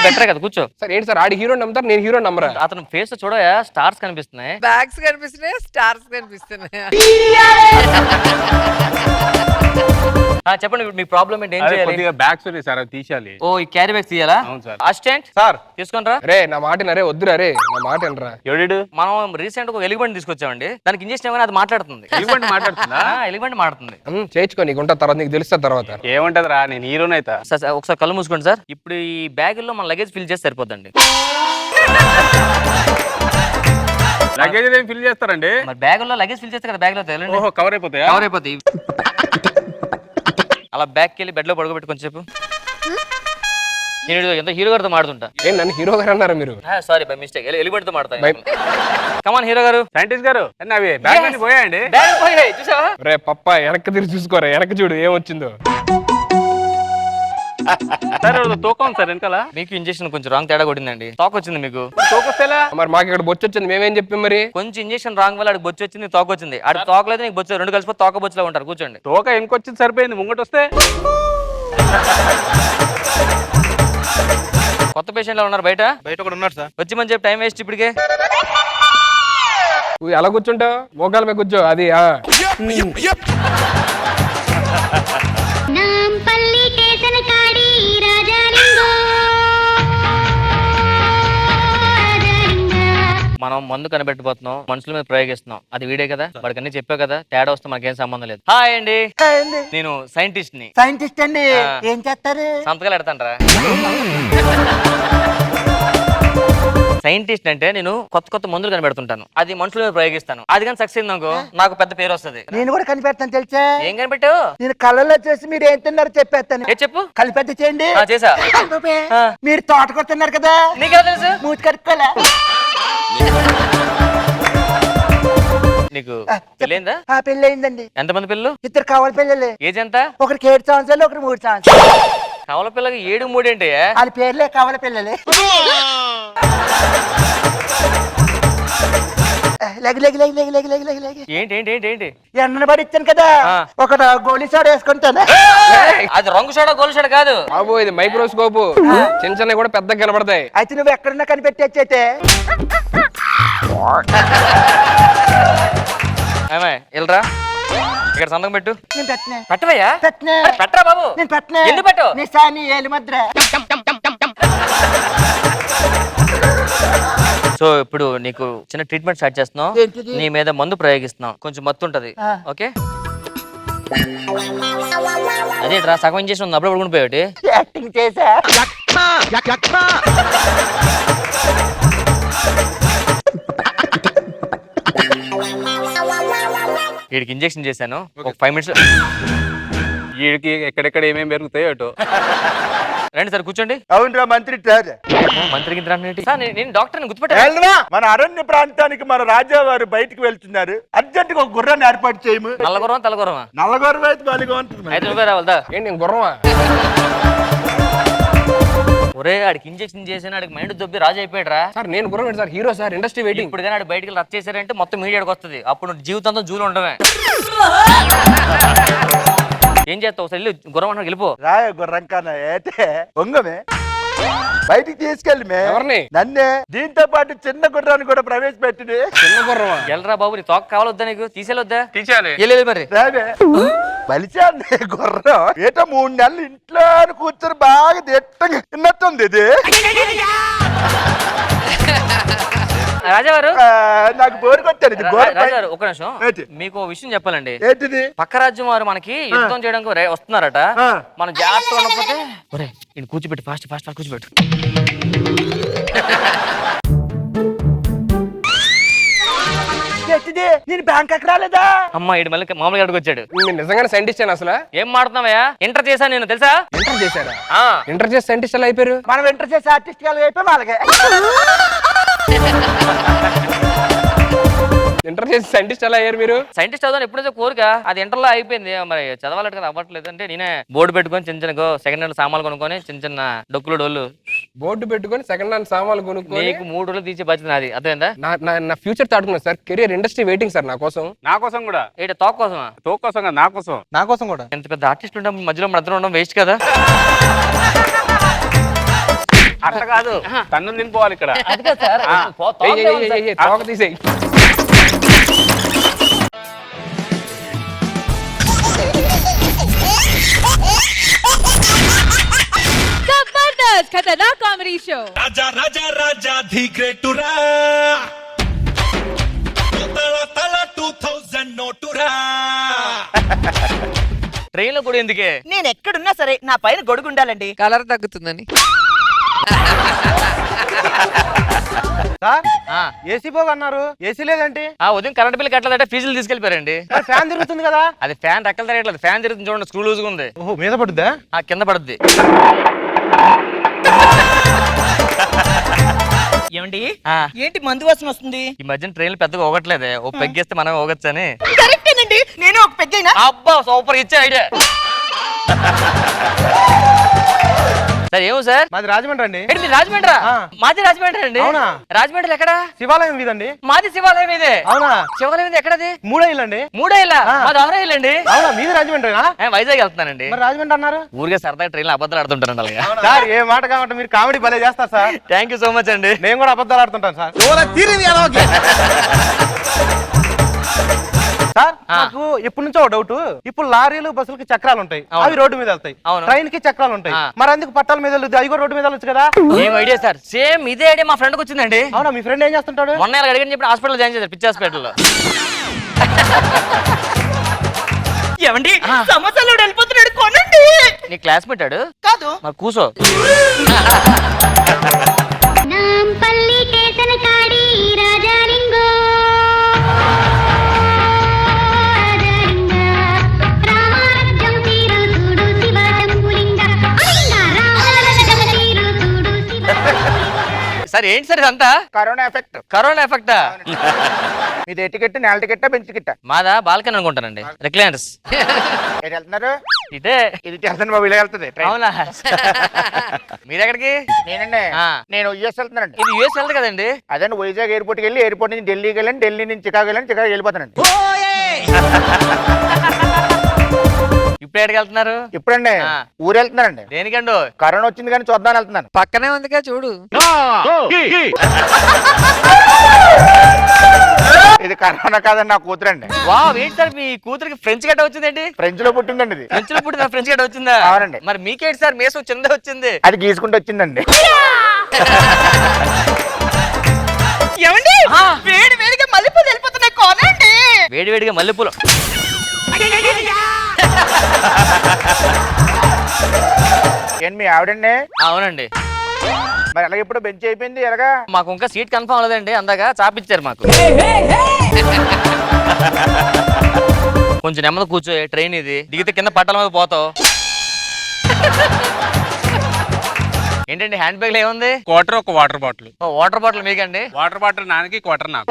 బెటర్ కదా కూర్చో. సార్ ఏంటి సార్ ఆడి హీరో నమ్ముతారు, నేను హీరో నమ్మరా? అతను ఫేస్ చూడయా స్టార్స్ కనిపిస్తున్నాయి. బ్యాగ్స్ కనిపిస్తున్నాయి, స్టార్స్ కనిపిస్తున్నాయి. చెప్పండి మీ ప్రాబ్లం ఏంటి, ఏం చేయాలి? కొద్దిగా బ్యాగ్స్ ఉన్నాయి సార్, అవి తీసేయాలి. ఓ ఈ క్యారీ బ్యాగ్స్ తీయాలా? అవును సార్. అసిస్టెంట్ సార్ తీసుకొని రా. రే నా మాట నరే వద్దురా, రే నా మాట వినరా. ఎవడు? మనం రీసెంట్ గా ఒక ఎలిగెంట్ తీసుకొచ్చామండి, దానికి ఇంజక్షన్ ఏమైనా అది మాట్లాడుతుంది. ఎలిమెంట్ మాట్లాడుతుందా? ఎలిగెంట్ మాట్లాడుతుంది. చేయించుకో, నీకు ఉంటా తర్వాత, నీకు తెలుస్తా తర్వాత. ఏమంటదిరా, నేను హీరోని అయితే. సార్ ఒకసారి కళ్ళు మూసుకోండి సార్. ఇప్పుడు ఈ బ్యాగుల్లో మన లగేజ్ ఫిల్ చేసి సరిపోద్దండి. లగేజ్ ఏం ఫిల్ చేస్తారండి? మరి బ్యాగుల్లో లగేజ్ ఫిల్ చేస్తే కదా బ్యాగ్ లో తేలండి. ఓహో కవర్ అయిపోతాయా? కవర్ అయిపోతాయి. అలా బ్యాగ్కి వెళ్ళి బెడ్ లో పడుకోబెట్టి కొంచెం చెప్పు. నేను ఎంత హీరో గారితో మాడుతుంటా. ఏం నన్ను హీరో గారు అన్నారా మీరు? సారీ బై మిస్టేక్, ఎలిబెట్ తో మాడతాను. కమాన్ హీరో గారు. సైంటిస్ట్ గారు అవి బ్యాగ్ అన్ని పోయాయండి. బ్యాగ్ పోయాయి చూసావా? రే పప్ప వెనక్కి తిరిగి చూసుకోరా, వెనక్కి చూడు ఏమొచ్చిందో. సార్ తూకం సార్ వెనకాల. మీకు ఇంజక్షన్ కొంచెం రాంగ్ తేడా కొట్టిందండి, తోక వచ్చింది మీకు. తూకొస్తేలా? మరి మాకు ఇక్కడ బొచ్చు వచ్చింది, మేమేం చెప్పాం మరి? కొంచెం ఇంజక్షన్ రాంగ్ వల్ల ఆడికి బొచ్చు వచ్చింది, తోక వచ్చింది. ఆడికి తోకలేదు నీకు బొచ్చు, 2 కలిసిపోతే తోక బొచ్చులో ఉంటారు. కూర్చోండి. తోక ఇంకొచ్చింది సరిపోయింది, ముంగట వస్తే. కొత్త పేషెంట్ లో ఉన్నారు బయట కూడా ఉన్నారు సార్. వచ్చి మంచి టైం వేస్ట్ ఇప్పటికే. నువ్వు ఎలా కూర్చుంటావు? మోకాల మీద కూర్చో. అది మన మనం మందు కనిపెట్టబోతున్నాం, మనుషుల మీద ప్రయోగిస్తున్నాం. అది వీడే కదా, వాడికి అన్ని చెప్పావు కదా, తేడా వస్తే మనకేం సంబంధం లేదు. హాయ్ అండి, నేను సైంటిస్ట్ ని. సైంటిస్ట్ అండి, ఏం చేస్తారు? సంతకాలు ఎడతాండ్రా. సైంటిస్ట్ అంటే నేను కొత్త కొత్త మందులు కనిపెడుతుంటాను, అది మనుషుల మీద ప్రయోగిస్తాను. అది కానీ సక్సెస్ అయిందనుకో నాకు పెద్ద పేరు వస్తుంది. నేను కూడా కనిపెడతాను తెలుసా? ఏం కనిపెట్టావు? నేను కళ్ళలో చూసి మీరు ఏం తిన్నారో చెప్పేస్తాను. ఏ చెప్పు. కలిపెద్ద చేయండి. చేసా. మీరు తోటకూర తిన్నారు కదా, నీకెలా తెలుసు? మూతి కడుక్కోలే. నీకు పెళ్ళైందా? పెళ్లి అయిందండి. ఎంతమంది పిల్లలు? 2 కావాలి పిల్లలు. ఏజ్ ఎంత? ఒకరికి 7 సంవత్సరాలు, ఒకరికి 3 సంవత్సరాలు. కవల పిల్లకి 7, 3 ఏంటి? వాళ్ళ పేర్లే కావాలి పిల్లలే. ఏంటి ఏంటి ఏంటి ఏంటి? ఎండను పడి ఇచ్చాను కదా, ఒక గోళీ సోడా వేసుకుంటాను. అది రంగు షాడ గోలు షాడ కాదు బాబు, ఇది మైక్రోస్కోప్. చిన్న చిన్నవి కూడా పెద్దగా కనబడతాయి. అయితే నువ్వు ఎక్కడున్నా కనిపెట్టేచ్చైతే. ఏమే ఇల్రా, ఇక్కడ సంతకం పెట్టు. నేను పెట్టినా. పెట్టవయ్యా? పెట్టినా. పెట్టరా బాబు. నేను పెట్టినా. ఎందుకు పెట్టు? నీ సాని ఏలు ముద్ర. సో ఇప్పుడు నీకు చిన్న ట్రీట్మెంట్ స్టార్ట్ చేస్తున్నాం. ఏంటిది? నీ మీద మందు ప్రయోగిస్తున్నాం, కొంచెం మత్తు ఉంటది. ఓకే, అదేట్రా సగం ఇంజెక్షన్ ఉంది, అప్పుడు పడుకుని పోయాటి. యాక్టింగ్ చేసా. వీడికి ఇంజెక్షన్ చేశాను, ఒక 5 minutes. వీడికి ఎక్కడెక్కడ ఏమేమి పెరుగుతాయో అటు. రండి సార్, కూర్చోండి. అవునరా మంత్రి మంత్రికి నేను డాక్టర్ని గుర్తుపెట్టాను. మన అరణ్య ప్రాంతానికి మన రాజా వారు బయటికి వెళ్తున్నారు. అర్జెంట్ గా ఒక గుర్రాన్ని ఏర్పాటు చేయము. నల్లగుర్రం తెల్లగుర్రమా? నల్లగుర్రం అయితే బాగా ఉంటుంది. అయితే నువ్వే రావాలదా? ఏంటి నేను గుర్రమా? ఒరే ఆడికి ఇంజెక్షన్ చేసిన ఆడికి మైండ్ దొబ్బి రాజు అయిపోయాడు రా. సార్ నేను గుర్రం ఏంటి sir, hero sir, industry waiting. ఇప్పుడు కానీ ఆడు బయటికి రచ్చ చేశారంటే మొత్తం మీడియాకి వస్తుంది, అప్పుడు జీవితంతో జూలు ఉండమే. ఏం చేస్తావు? ఒకసారి వెళ్ళి గుర్రం అంటే వెళ్ళిపో. రాయ గుర్రం కన్నా ఏటే ఒంగమే బయటికి తీసుకెళ్ళి ఎవరిని? నన్నే. దీంతో పాటు చిన్న గుర్రాన్ని కూడా ప్రవేశపెట్టింది. చిన్న గుర్రమా? వెళ్ళరా బాబు, నీ తోక కావాలొద్దా? నీకు తీసేయొద్దా? తీసేయాలి. వెళ్ళి మరి. రావే బలిచాండి గుర్రం. ఏటో 3 నెలలు ఇంట్లో కూర్చొని బాగా దిట్టంగా తిన్నట్టుంది ఇది. రాజావారు, నాకు బోరు కొట్టాను ఇది. రాజావారు ఒక నిమిషం, మీకు ఓ విషయం చెప్పాలండి. ఏంటిది? పక్క రాజ్యం వారు మనకి యుద్ధం చేయడానికి వస్తున్నారట. మనం జాగ్రత్తగా ఉండకపోతే. ఒరే నేను కూర్చోబెట్టు, ఫాస్ట్ ఫాస్ట్ ఫాస్ట్ కూర్చోబెట్టు. నేను బ్యాంకాక్ రాలేదా? అమ్మా ఇటు మళ్ళీ మామూలుగా అడుగు వచ్చాడు. నేను నిజంగానే సైంటిస్ట్ అని అసలు. ఏం మాడుతున్నావయ్యా? ఇంటర్ చేశాను నేను, తెలుసా? ఇంటర్ చేశారా? ఇంటర్ చేసి సైంటిస్ట్ ఎలా అయిపోయారు? మనం ఇంటర్ చేసి ఆర్టిస్ట్ అయిపోయి వాళ్ళకే. ఇంటర్ చేసి సైంటిస్ట్ ఎలా అయ్యారు మీరు? సైంటిస్ట్ అవుతాను ఎప్పుడైతే కోరిక, అది ఇంటర్లో అయిపోయింది. మరి చదవాలంటే కదా, అవ్వట్లేదు. అంటే నేనే బోర్డు పెట్టుకొని చిన్న చిన్న సెకండ్ హ్యాండ్ సామాన్లు కొనుక్కొని చిన్న చిన్న డొక్కులు డోళ్ళు బోర్డు పెట్టుకొని సెకండ్ హ్యాండ్ సామాన్లు కొనుక్కొని నీకు 3 రోజులు తీసి బాధ్యత నాది. అదేందా? నా ఫ్యూచర్ తాడుకున్నాను sir. Career industry waiting sir నా కోసం. నా కోసం కూడా. ఏంటి తోక కోసమా? తో కోసం కదా, నా కోసం. నా కోసం కూడా. ఎంత పెద్ద ఆర్టిస్ట్ ఉంటాం, మధ్యలో మన అద్దరం ఉండడం వేస్ట్ కదా. అట్లా కాదు, తన్ను తినిపోవాలి ఇక్కడ. తోక తీసేయి. Khatarnak comedy show. Raja Raja Raja the గ్రేటురా, తల 2000 నోటురా. ట్రైన్ లో కూడా ఎందుకే? నేను ఎక్కడున్నా సరే నా పైన గొడుగు ఉండాలండి. కలర్ తగ్గుతుందని. ఏసీ పోగన్నారు, ఏసీ లేదంటే ఉదయం కరెంట్ బిల్ కట్టలేదంటే ఫీజులు తీసుకెళ్లిపోయారండి. ఫ్యాన్ తిరుగుతుంది కదా. అది ఫ్యాన్ రెక్కలు తిరగట్లేదు, ఫ్యాన్ తిరుగుతుంది చూడండి, స్క్రూ లూజ్గా ఉంది. ఓహో, మీద పడుద్దా? కింద పడుద్ది. ఏమండి ఏంటి మందు వాసన వస్తుంది? ఈ మధ్యన ట్రైన్లు పెద్దగా పోగట్లేదే, ఓ పెగ్గేస్తే మనం పోగొచ్చని. కరెక్టేనండి, నేను ఒక పెగ్గైనా. అబ్బా సూపర్, ఇచ్చే ఐడియా. సార్ ఏమో సార్? మాది రాజమండ్రి అండి. ఏంటి మీరు రాజమండ్రా? మాది రాజమండ్రి అండి. అవునా? రాజమండ్రి ఎక్కడ? శివాలయం మీదండి. మాది శివాలయం ఇదే. అవునా? శివాలయం ఇది ఎక్కడది? 3 ఇల్లు అండి. 3 ఇల్లా? మాది 6 ఇల్లు అండి. అవునా? మీది రాజమండ్రినా? వైజాగ్ వెళ్తున్నానండి. మరి రాజమండ్రి అన్నారు? ఊరికే సరదాగా ట్రైన్లో అబద్ధాలు ఆడుతుంటారండి అలాగా. సార్ ఏ మాట కావంటే మీరు కామెడీ భలే చేస్తారు sir. Thank you so much అండి. నేను కూడా అబద్ధాలు ఆడుతుంటాను సార్. సార్ నాకు ఎప్పటి నుంచో డౌట్. ఇప్పుడు లారీలు బస్సులకి చక్రాలు ఉంటాయి, అవి రోడ్డు మీద వెళ్తాయి. అవును. ట్రైన్ కి చక్రాలు ఉంటాయి, మరి అందుకు పట్టాల మీద వెళ్తుంది, అవి కూడా రోడ్డు మీద వెళ్ళొచ్చు కదా? ఏం ఐడియా సార్, సేమ్ ఇదే ఐడియా మా ఫ్రెండ్కి వచ్చిందండి. అవునా, మీ ఫ్రెండ్ ఏం చేస్తుంటాడు? మొన్న అడిగిన చెప్పి హాస్పిటల్ జాయిన్ చేశారు, పిచ్చి హాస్పిటల్లో. ఏమండి సమోసాలు వెళ్ళిపోతున్నాడు, కొనండి. నీ క్లాస్ పెట్టాడు కాదు, మరి కూసో. నాంపల్లి కేతన కాడి రాజాలింగో రాజాలింగ రామారాజ్యం తీరు చూడు శివ శంభులింగ రామారాజ్యం తీరు చూడు శివ. సార్ ఏంటి సార్ ఇదంతా? Corona effect. కరోనా ఎఫెక్టా? మీది ఏ టికెట్? నేల టికెట్టా, బెంచ్ టికెట్టా? మాదా బాల్కన్ అనుకుంటానండి, రిక్లైనర్స్. ఎటు వెళ్తున్నారు? ఇదే. ఇది వెళ్తాను బాబు, ఇలా వెళ్తుంది ట్రైన్. అవునా? మీరెక్కడికి? నేనండి, ఆ. నేను యుఎస్ వెళ్తున్నానండి. ఇది యూఎస్ వెళ్తుంది కదండి. అదే వైజాగ్ ఎయిర్పోర్ట్కి వెళ్ళి, ఎయిర్పోర్ట్ నుంచి ఢిల్లీకి వెళ్ళండి, ఢిల్లీ నుంచి చికాగో వెళ్ళండి, చికాగో వెళ్ళిపోతానండి. ఇప్పుడు ఎక్కడికి వెళ్తున్నారు? ఇప్పుడండి ఆ. ఊరు వెళ్తున్నానండి. దేనికండు? కరోనా వచ్చింది కానీ చూద్దాం వెళ్తున్నాను. పక్కనే ఉందిగా చూడు. ఇది కరోనా కాదండి, నా కూతురండి. వావ్, ఏంటి సార్ మీ కూతురికి ఫ్రెంచ్ గడ్డ వచ్చిందండి? ఫ్రెంచ్ లో పుట్టిందండి ఇది. ఫ్రెంచ్ లో పుట్టిన ఫ్రెంచ్ గడ్డ వచ్చిందా? అవునండి. మరి మీకేంటి సార్ మేసం చిన్నదే వచ్చింది? అది గీసుకుంటూ వచ్చిందండి. ఏమండి వేడి వేడిగా మల్లెపూలు వెళ్ళిపోతున్నాయి, కొనండి. వేడి వేడిగా మల్లెపూలు. ఏంటి మీ ఆవిడండి? అవునండి. మరి అలాగే ఇప్పుడు బెంచ్ అయిపోయింది ఎలాగా? మాకు ఇంకా సీట్ కన్ఫర్మ్ అవ్వలేదండి, అందాక చాపిచ్చారు మాకు. కొంచెం నెమ్మది కూర్చో, ట్రైన్ ఇది దిగితే కింద పట్టాల మీద పోతావు. ఏంటండి హ్యాండ్ బ్యాగ్ లో ఏముంది? క్వార్టర్ ఒక వాటర్ బాటిల్. వాటర్ బాటిల్ మీకండి? వాటర్ బాటిల్ నాన్నకి, క్వార్టర్ నాకు.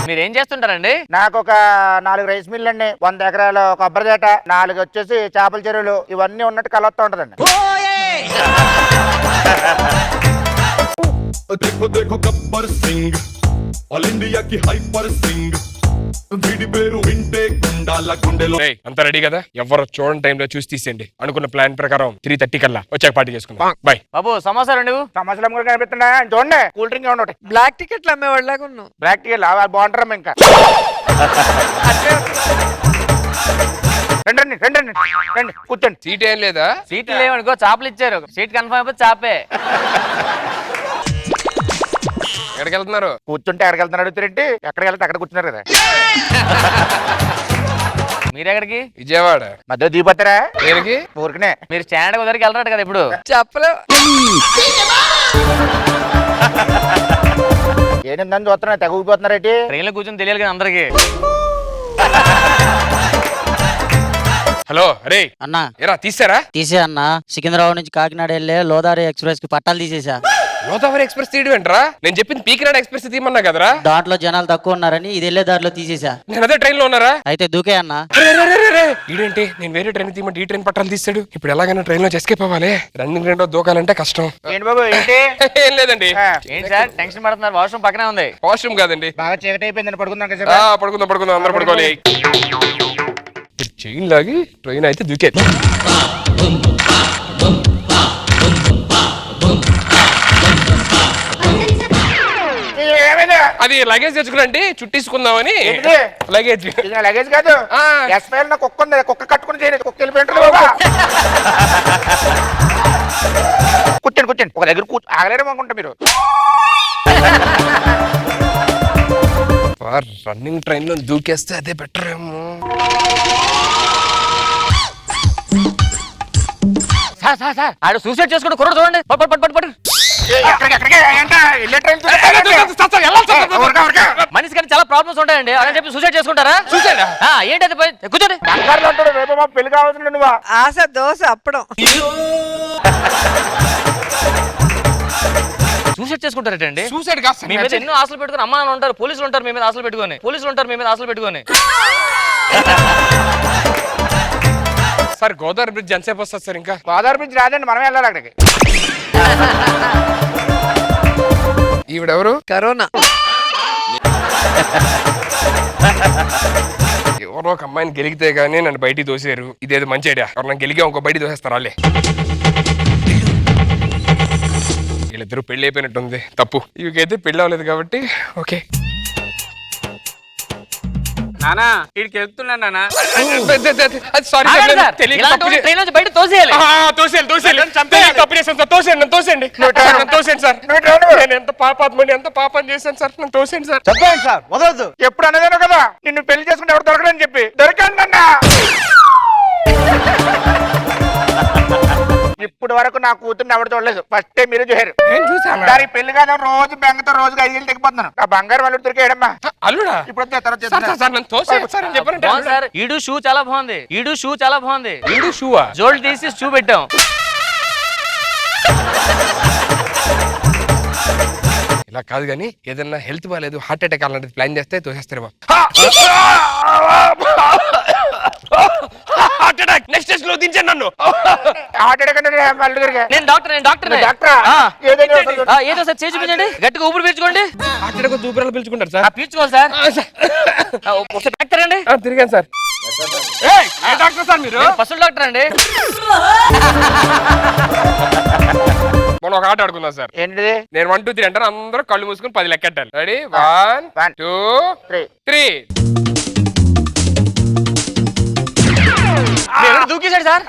మీరు ఏం చేస్తుంటారండి? నాకు ఒక 4 రైస్ మిల్లు అండి, 100 ఎకరాలు కొబ్బరి తోట, 4 వచ్చేసి చేపల చెరువులు, ఇవన్నీ ఉన్నట్టు కలొస్తూ ఉంటదండి. देखो देखो गब्बर सिंह ऑल इंडिया की हाइपर सिंह వీడి పేరు వింటే గుండాల గుండెలో. ఏయ్, అంతా రెడీ కదా? ఎవరు చూడండి టైంలో చూసి తీసేయండి. అనుకున్న ప్లాన్ ప్రకారం 3:30 కల్లా వచ్చాక పార్టీ చేసుకుందాం. బాయ్. బాబు సమోసా రండి. సమస్యలు కూడా కనిపిస్తుందా? చూడండి, కూల్ డ్రింక్ ఏమన్నా ఒకటి. బ్లాక్ టికెట్లు అమ్మేవాళ్ళగా ఉన్నావు. బ్లాక్ టీ బాగుంటారమ్మా. ఇంకా రండి రండి రండి రండి కూర్చోండి. సీట్ ఏం లేదా? సీట్లు లేవనుకో, చాపలు ఇచ్చారు. సీట్ కన్ఫర్మ్ అయిపోతే చాపే. ఎక్కడికి వెళ్తున్నారు? కూర్చుంటే ఎక్కడికి వెళ్తున్నారు అడుగుతారేంటి? ఎక్కడికి వెళ్తే అక్కడ కూర్చున్నారు కదా. మీరెక్కడికి? విజయవాడ. మధ్య దిగిపోతారా? దేనికి? ఊరికనే. మీరు స్టాండ్ కుదరికి వెళ్ళరాడు కదా ఇప్పుడు. చెప్పలేవు. ఏంటని చూస్తున్నా, తెగ ఊగిపోతున్నారేంటి? ట్రైన్ లో కూర్చొని తెలియాలి కదా అందరికి. హలో, అరే అన్నా ఏరా తీసారా? తీసే అన్నా, సికింద్రాబాద్ నుంచి కాకినాడ వెళ్ళే లోదారి ఎక్స్ప్రెస్ కి పట్టాలు తీసేసా. గోదావరి ఎక్స్ప్రెస్ తీయడం ఏంట్రా? నేను చెప్పింది పీకినాడ ఎక్స్ప్రెస్ తీయమన్నా కదరా? దాంట్లో జనాలు తక్కువ ఉన్నారని ఇది వెళ్ళే దారిలో తీసేసా. నేను అదే ట్రైన్ లో ఉన్నారా? అయితే దూకే అన్నా. ఇదేంటి, నేను వేరే ట్రైన్ తీయమంటే ఈ ట్రైన్ పట్టాలు తీస్తాడు. ఇప్పుడు ఎలాగైనా ట్రైన్ లో ఎస్కేప్ అవ్వాలి. రన్నింగ్ రెండో దూకాలంటే కష్టం. ఏంటి బాబు ఏంటి? ఏం లేదండి. ఏంటి సార్ టెన్షన్ పడుతున్నారు? వాష్రూమ్ పక్కనే ఉంది. వాష్రూమ్ కాదండి. బాగా చీకటి అయిపోయిందని పడుకుందాం కదా. పడుకుందాం పడుకుందాం, అందరూ పడుకోవాలి. చైన్ లాగి ట్రైన్ అయితే దూకేది. అది లగేజ్ తెచ్చుకురండి, చుట్టేసుకుందామని. లగేజ్ లగేజ్ కాదు, ఎస్పైల్ నా కుక్క ఉంది, కుక్క కట్టుకుని చేయలేదు, కుక్క వెళ్ళిపోయింటారు. కూర్చోండి కూర్చోండి, ఒక దగ్గర ఆగలేరు అనుకుంటా మీరు. రన్నింగ్ ట్రైన్ లో దూకేస్తే అదే బెటర్ ఏమో. సార్ సార్ సార్ ఆడు సూసైడ్ చేసుకుంటూ కుర్రోడు చూడండి. పట్టు పట్టు పట్టు పట్టు. మనిషి కానీ చాలా ప్రాబ్లమ్స్ ఉంటాయండి, అని చెప్పి సూసైడ్ చేసుకుంటారా? చూసాడా? ఏంటి అది? కూర్చోండి. రేపు మా పెళ్లి కావాల్సిన నువ్వు. ఆశ దోశ అప్పడం. సూసైడ్ చేసుకుంటారటండి? సూసైడ్ కాదు, మీ మీద ఎన్నో ఆశలు పెట్టుకుని అమ్మా నాన్న ఉంటారు, పోలీసులు ఉంటారు మీ మీద ఆశలు పెట్టుకొని, పోలీసులు ఉంటారు మీ మీద ఆశలు పెట్టుకొని. సార్ గోదావరి బ్రిడ్జ్ ఎంతసేపు వస్తుంది సార్? ఇంకా గోదావరి బ్రిడ్జ్ రాదండి, మనమే వెళ్ళాలి అక్కడికి. ఈవిడెవరు? కరోనా. ఎవరో ఒక అమ్మాయిని గెలిగితే గానీ నన్ను బయటికి దోసారు. ఇదేదో మంచి ఐడియా. ఎవరన్నా గెలిగా ఇంకో బయటికి దోసేస్తారు వాళ్ళే. వీళ్ళిద్దరూ పెళ్లి అయిపోయినట్టుంది. తప్పు ఇవికైతే పెళ్లి అవ్వలేదు కాబట్టి ఓకే. నానా వీడికి వెళ్తున్నాను నానా. సారీ ట్రైన్ నుంచి బయట తోసేయాలి. తోసేయండి సార్. నేను ఎంత పాపాత్మని ఎంత పాపం చేశాను సార్. నన్ను తోసేయండి సార్. చెప్పండి సార్, వదలదు. ఎప్పుడు అనేదాను కదా నిన్ను పెళ్లి చేసుకుంటే ఎవరు దొరకడని చెప్పి. దొరికాను అన్నా. ఇప్పుడు వరకు నా కూతుర్ని ఎవరు చూడలేదు. ఫస్ట్ టైం మీరు చూసారు. నేను చూసాను. దానికి పెళ్లి కాదు, రోజు బెంగతో రోజుగా 5 వేలు తెగిపోతున్నాను. నా బంగారు వాళ్ళు దొరికేయడమ్మా. అల్లుడా ఇప్పుడు వద్దు, తర్వాత సార్ చేస్తాను. సార్ నన్ను తోసేయండి సార్ అని చెప్పారంటే బాగుంది సార్. ఈడు షూ చాలా బాగుంది. వీడు షూవా? జోల్డ్ తీసి షూ పెట్టాం. ఇలా కాదు కానీ ఏదన్నా హెల్త్ బాగాలేదు, హార్ట్ అటాక్ అలాంటిది ప్లాన్ చేస్తే తోసేస్తారు బాబు. హార్ట్ అటాక్ నెక్స్ట్ స్టేజ్ లో దించండి నన్ను. హార్ట్ అటాక్ అంటే వాళ్ళు దొరికా. నేను డాక్టర్ డాక్టరా? ఏదైనా అవసరం లేదు. ఏదో సార్ చేసి చూపించండి. గట్టిగా ఊపిరి పీల్చుకోండి. హార్ట్ అటాక్ దూపరాలు పిలుచుకుంటారు సార్. పీల్చుకోవాలి సార్. ఒకసారి డాక్టర్ అండి. తిరిగాను సార్. డాక్టర్ సార్ మీరు? పశువుల డాక్టర్ అండి. మనం ఒక ఆట ఆడుకుందాం సార్. ఏంటిది? నేను 1 2 3 అంటాను, అందరూ కళ్ళు మూసుకుని 10 లెక్కెట్టాలి. రెడీ? 1 2 3. దూకేశాడు సార్.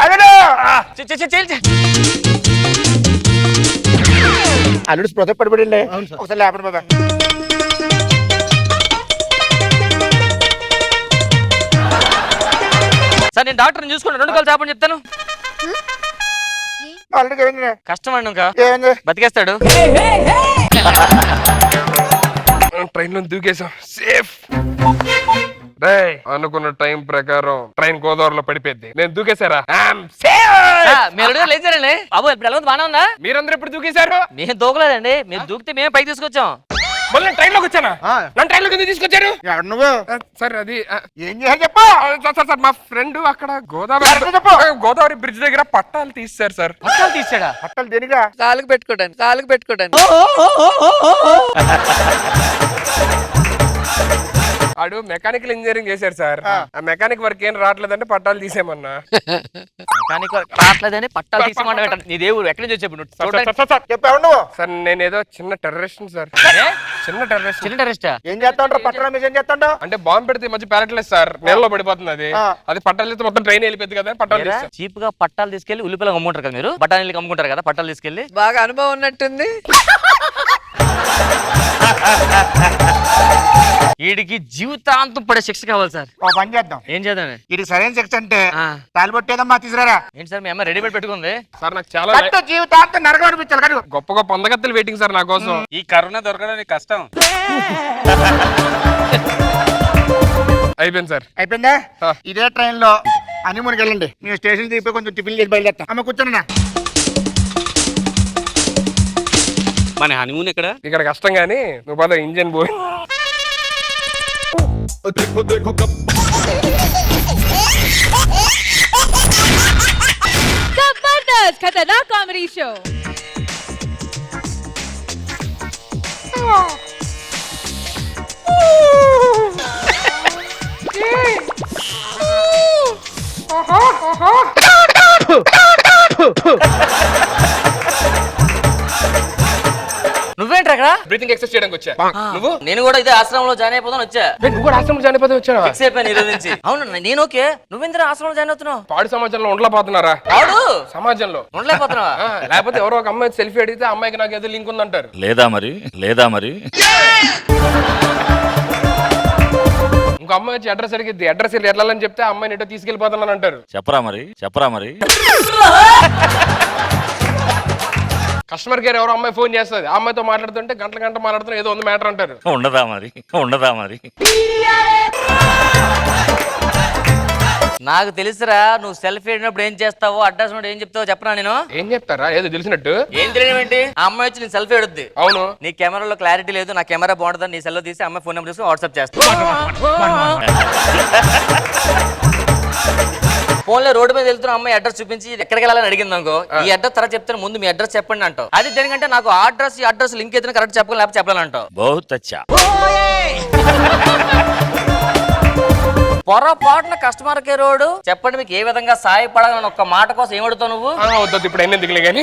అల్లుడు స్పృహ పడిపడి ఒకసారి లేపండి బాబా. సార్ నేను డాక్టర్ని చూసుకున్నాను. 2 కాళ్ళు చాపని చెప్తాను. అల్లుడికి ఏమైంది? కష్టం అండి ఇంకా ఏమైంది? బతికేస్తాడు. ట్రైన్ లో దూకేసాం, సేఫ్. అనుకున్న టైం ప్రకారం ట్రైన్ గోదావరిలో పడిపోయింది. నేను దూకేశారా? మీరు లేచారండి బాబు. ఇప్పుడు ఎలా ఉంది? బాగానే ఉందా? మీరందరూ ఎప్పుడు దూకేశారు? మేము దూకలేదండి. మీరు దూకితే మేము పైకి తీసుకొచ్చాం. మళ్ళీ ట్రైన్ లోకి వచ్చానా? నన్ను ట్రైన్ లోకి తీసుకొచ్చారు నువ్వు సార్. అది ఏం చేయాలి చెప్పు. సార్ మా ఫ్రెండ్ అక్కడ గోదావరి బ్రిడ్జ్ దగ్గర పట్టాలు తీస్తారు సార్. పట్టాలు తీసాడా? పట్టాలు దేనిగా? కాలుకు పెట్టుకోవడానికి. ఆడు మెకానికల్ ఇంజనీరింగ్ చేశారు సార్. ఆ మెకానిక్ వర్క్ ఏం రావట్లేదంటే పట్టాలు తీసేమన్నా. మెకానిక్ రావట్లేదని పట్టాలు తీసేమన్నా. నీ దేవుడు ఎక్కడి నుంచి వచ్చావు? చెప్పావు నువ్వు? సార్ నేను ఏదో చిన్న టెర్రరిస్ట్ సార్. చిన్న టెర్రరిస్ట్. ఏం చేస్తావు? పట్టణం మీద ఏం చేస్తాడు? అంటే బాంబు పెడితే మధ్య ప్యారెట్లేదు సార్, నేలలో పడిపోతుంది. అది పట్టాలు తీస్తే మొత్తం ట్రైన్ వెళ్ళిపోద్ది కదా. పట్టాలు చీప్ గా పట్టాలు తీసుకెళ్లి ఉల్లిపాయలు అమ్ముకుంటారు కదా మీరు. బఠానీలు అమ్ముకుంటారు కదా పట్టాలు తీసుకెళ్లి. బాగా అనుభవం ఉన్నట్టుంది. వీడికి జీవితాంతం పడే శిక్ష కావాలి సార్. ఓ పని చేద్దాం. ఏం చేద్దాం? వీడికి సరైన శిక్ష అంటే తాలిపొట్టేదమ్మా తీసుకురా. ఏంటి సార్ మీ అమ్మ రెడీమేడ్ పెట్టుకుంది సార్? నాకు చాలా జీవితాంతం నరకం అనిపించాలి కానీ గొప్ప గొప్ప అందగత్తెలు వెయిటింగ్ సార్ నా కోసం. ఈ కరోనా దొరకడానికి కష్టం. అయిపోయింది సార్. అయిపోయిందా? ఇదే ట్రైన్ లో హనీమూన్కి వెళ్ళండి. మేము స్టేషన్ దిగిపోయి కొంచెం టిఫిన్ చేసి బయలుదేరుతాం. అమ్మ కూర్చోండి. మన హనీమూన్ ఇక్కడ కష్టం గానీ నువ్వు పద. ఇంజన్ పోయి देखो देखो कब जबरदस्त खतरनाक कॉमेडी शो. నువ్వేంట్రా అక్కడ? బ్రీతింగ్ ఎక్సర్సైజ్ చేయడానికి వచ్చా. నువ్వు? నేను కూడా ఇదే ఆశ్రమంలో జాయిన్ అయిపోతాను వచ్చా. నువ్వు కూడా ఆశ్రమం జాయిన్ అయిపోతే వచ్చావా? ఫిక్స్ అయిపోయాను ఈ రోజు నుంచి. అవును నేను ఓకే. నువ్వెందుకు ఆశ్రమంలో జాయిన్ అవుతున్నావు? పాడు సమాజంలో ఉండలేకపోతున్నారా? పాడు సమాజంలో ఉండలేకపోతున్నావా? లేకపోతే ఎవరో ఒక అమ్మాయి సెల్ఫీ అడిగితే అమ్మాయికి నాకు ఏదో లింక్ ఉందంటారు. లేదా మరి ఇంకో అమ్మాయి వచ్చి అడ్రస్ అడిగిద్ది. అడ్రస్ వెళ్ళాలని చెప్తే అమ్మాయిని ఎటో తీసుకెళ్లిపోతానని అంటారు. చెప్పరా మరి కస్టమర్ కేర్ ఎవరో అమ్మాయి ఫోన్ చేస్తుంది. ఆ అమ్మాయితో మాట్లాడుతుంటే గంట మాట్లాడుతున్నా ఏదో ఉంది మ్యాటర్ అంటారు. ఉండదా మరి నాకు తెలుసురా నువ్వు సెల్ఫీ అడిగినప్పుడు ఏం చేస్తావో అడ్రస్ ఏం చెప్తావో చెప్పరా? నేను ఏం చెప్తారా? ఏదో తెలిసినట్టు. ఏం తెలియడం ఏంటి? ఆ అమ్మాయి వచ్చి నేను సెల్ఫీ అడుద్ది. అవును. నీ కెమెరాలో క్లారిటీ లేదు, నా కెమెరా బాగుంటుందని నీ సెల్లో తీసి అమ్మాయి ఫోన్ నెంబర్ తీసుకుని వాట్సాప్ చేస్తా. ఫోన్ లో రోడ్డు మీద వెళ్తున్న అమ్మాయి అడ్రస్ చూపించి ఎక్కడికి వెళ్ళాలని అడిగింది అనుకో, ఈ అడ్రస్ తర్వాత చెప్తాను ముందు మీ అడ్రస్ చెప్పండి అంటావు. అది దేనికంటే నాకు ఆ అడ్రస్ ఈ అడ్రస్ లింక్ అయితే కరెక్ట్ చెప్పాలి లేకపోతే చెప్పాలంటావు. బహుత్ అచ్చా. పొరపాటున కస్టమర్ కేర్ రోడ్ చెప్పండి మీకు ఏ విధంగా సాయపడాలని ఒక్క మాట కోసం ఏమడుతావు నువ్వు? వద్దు ఇప్పుడు అయినా దిగులే కానీ.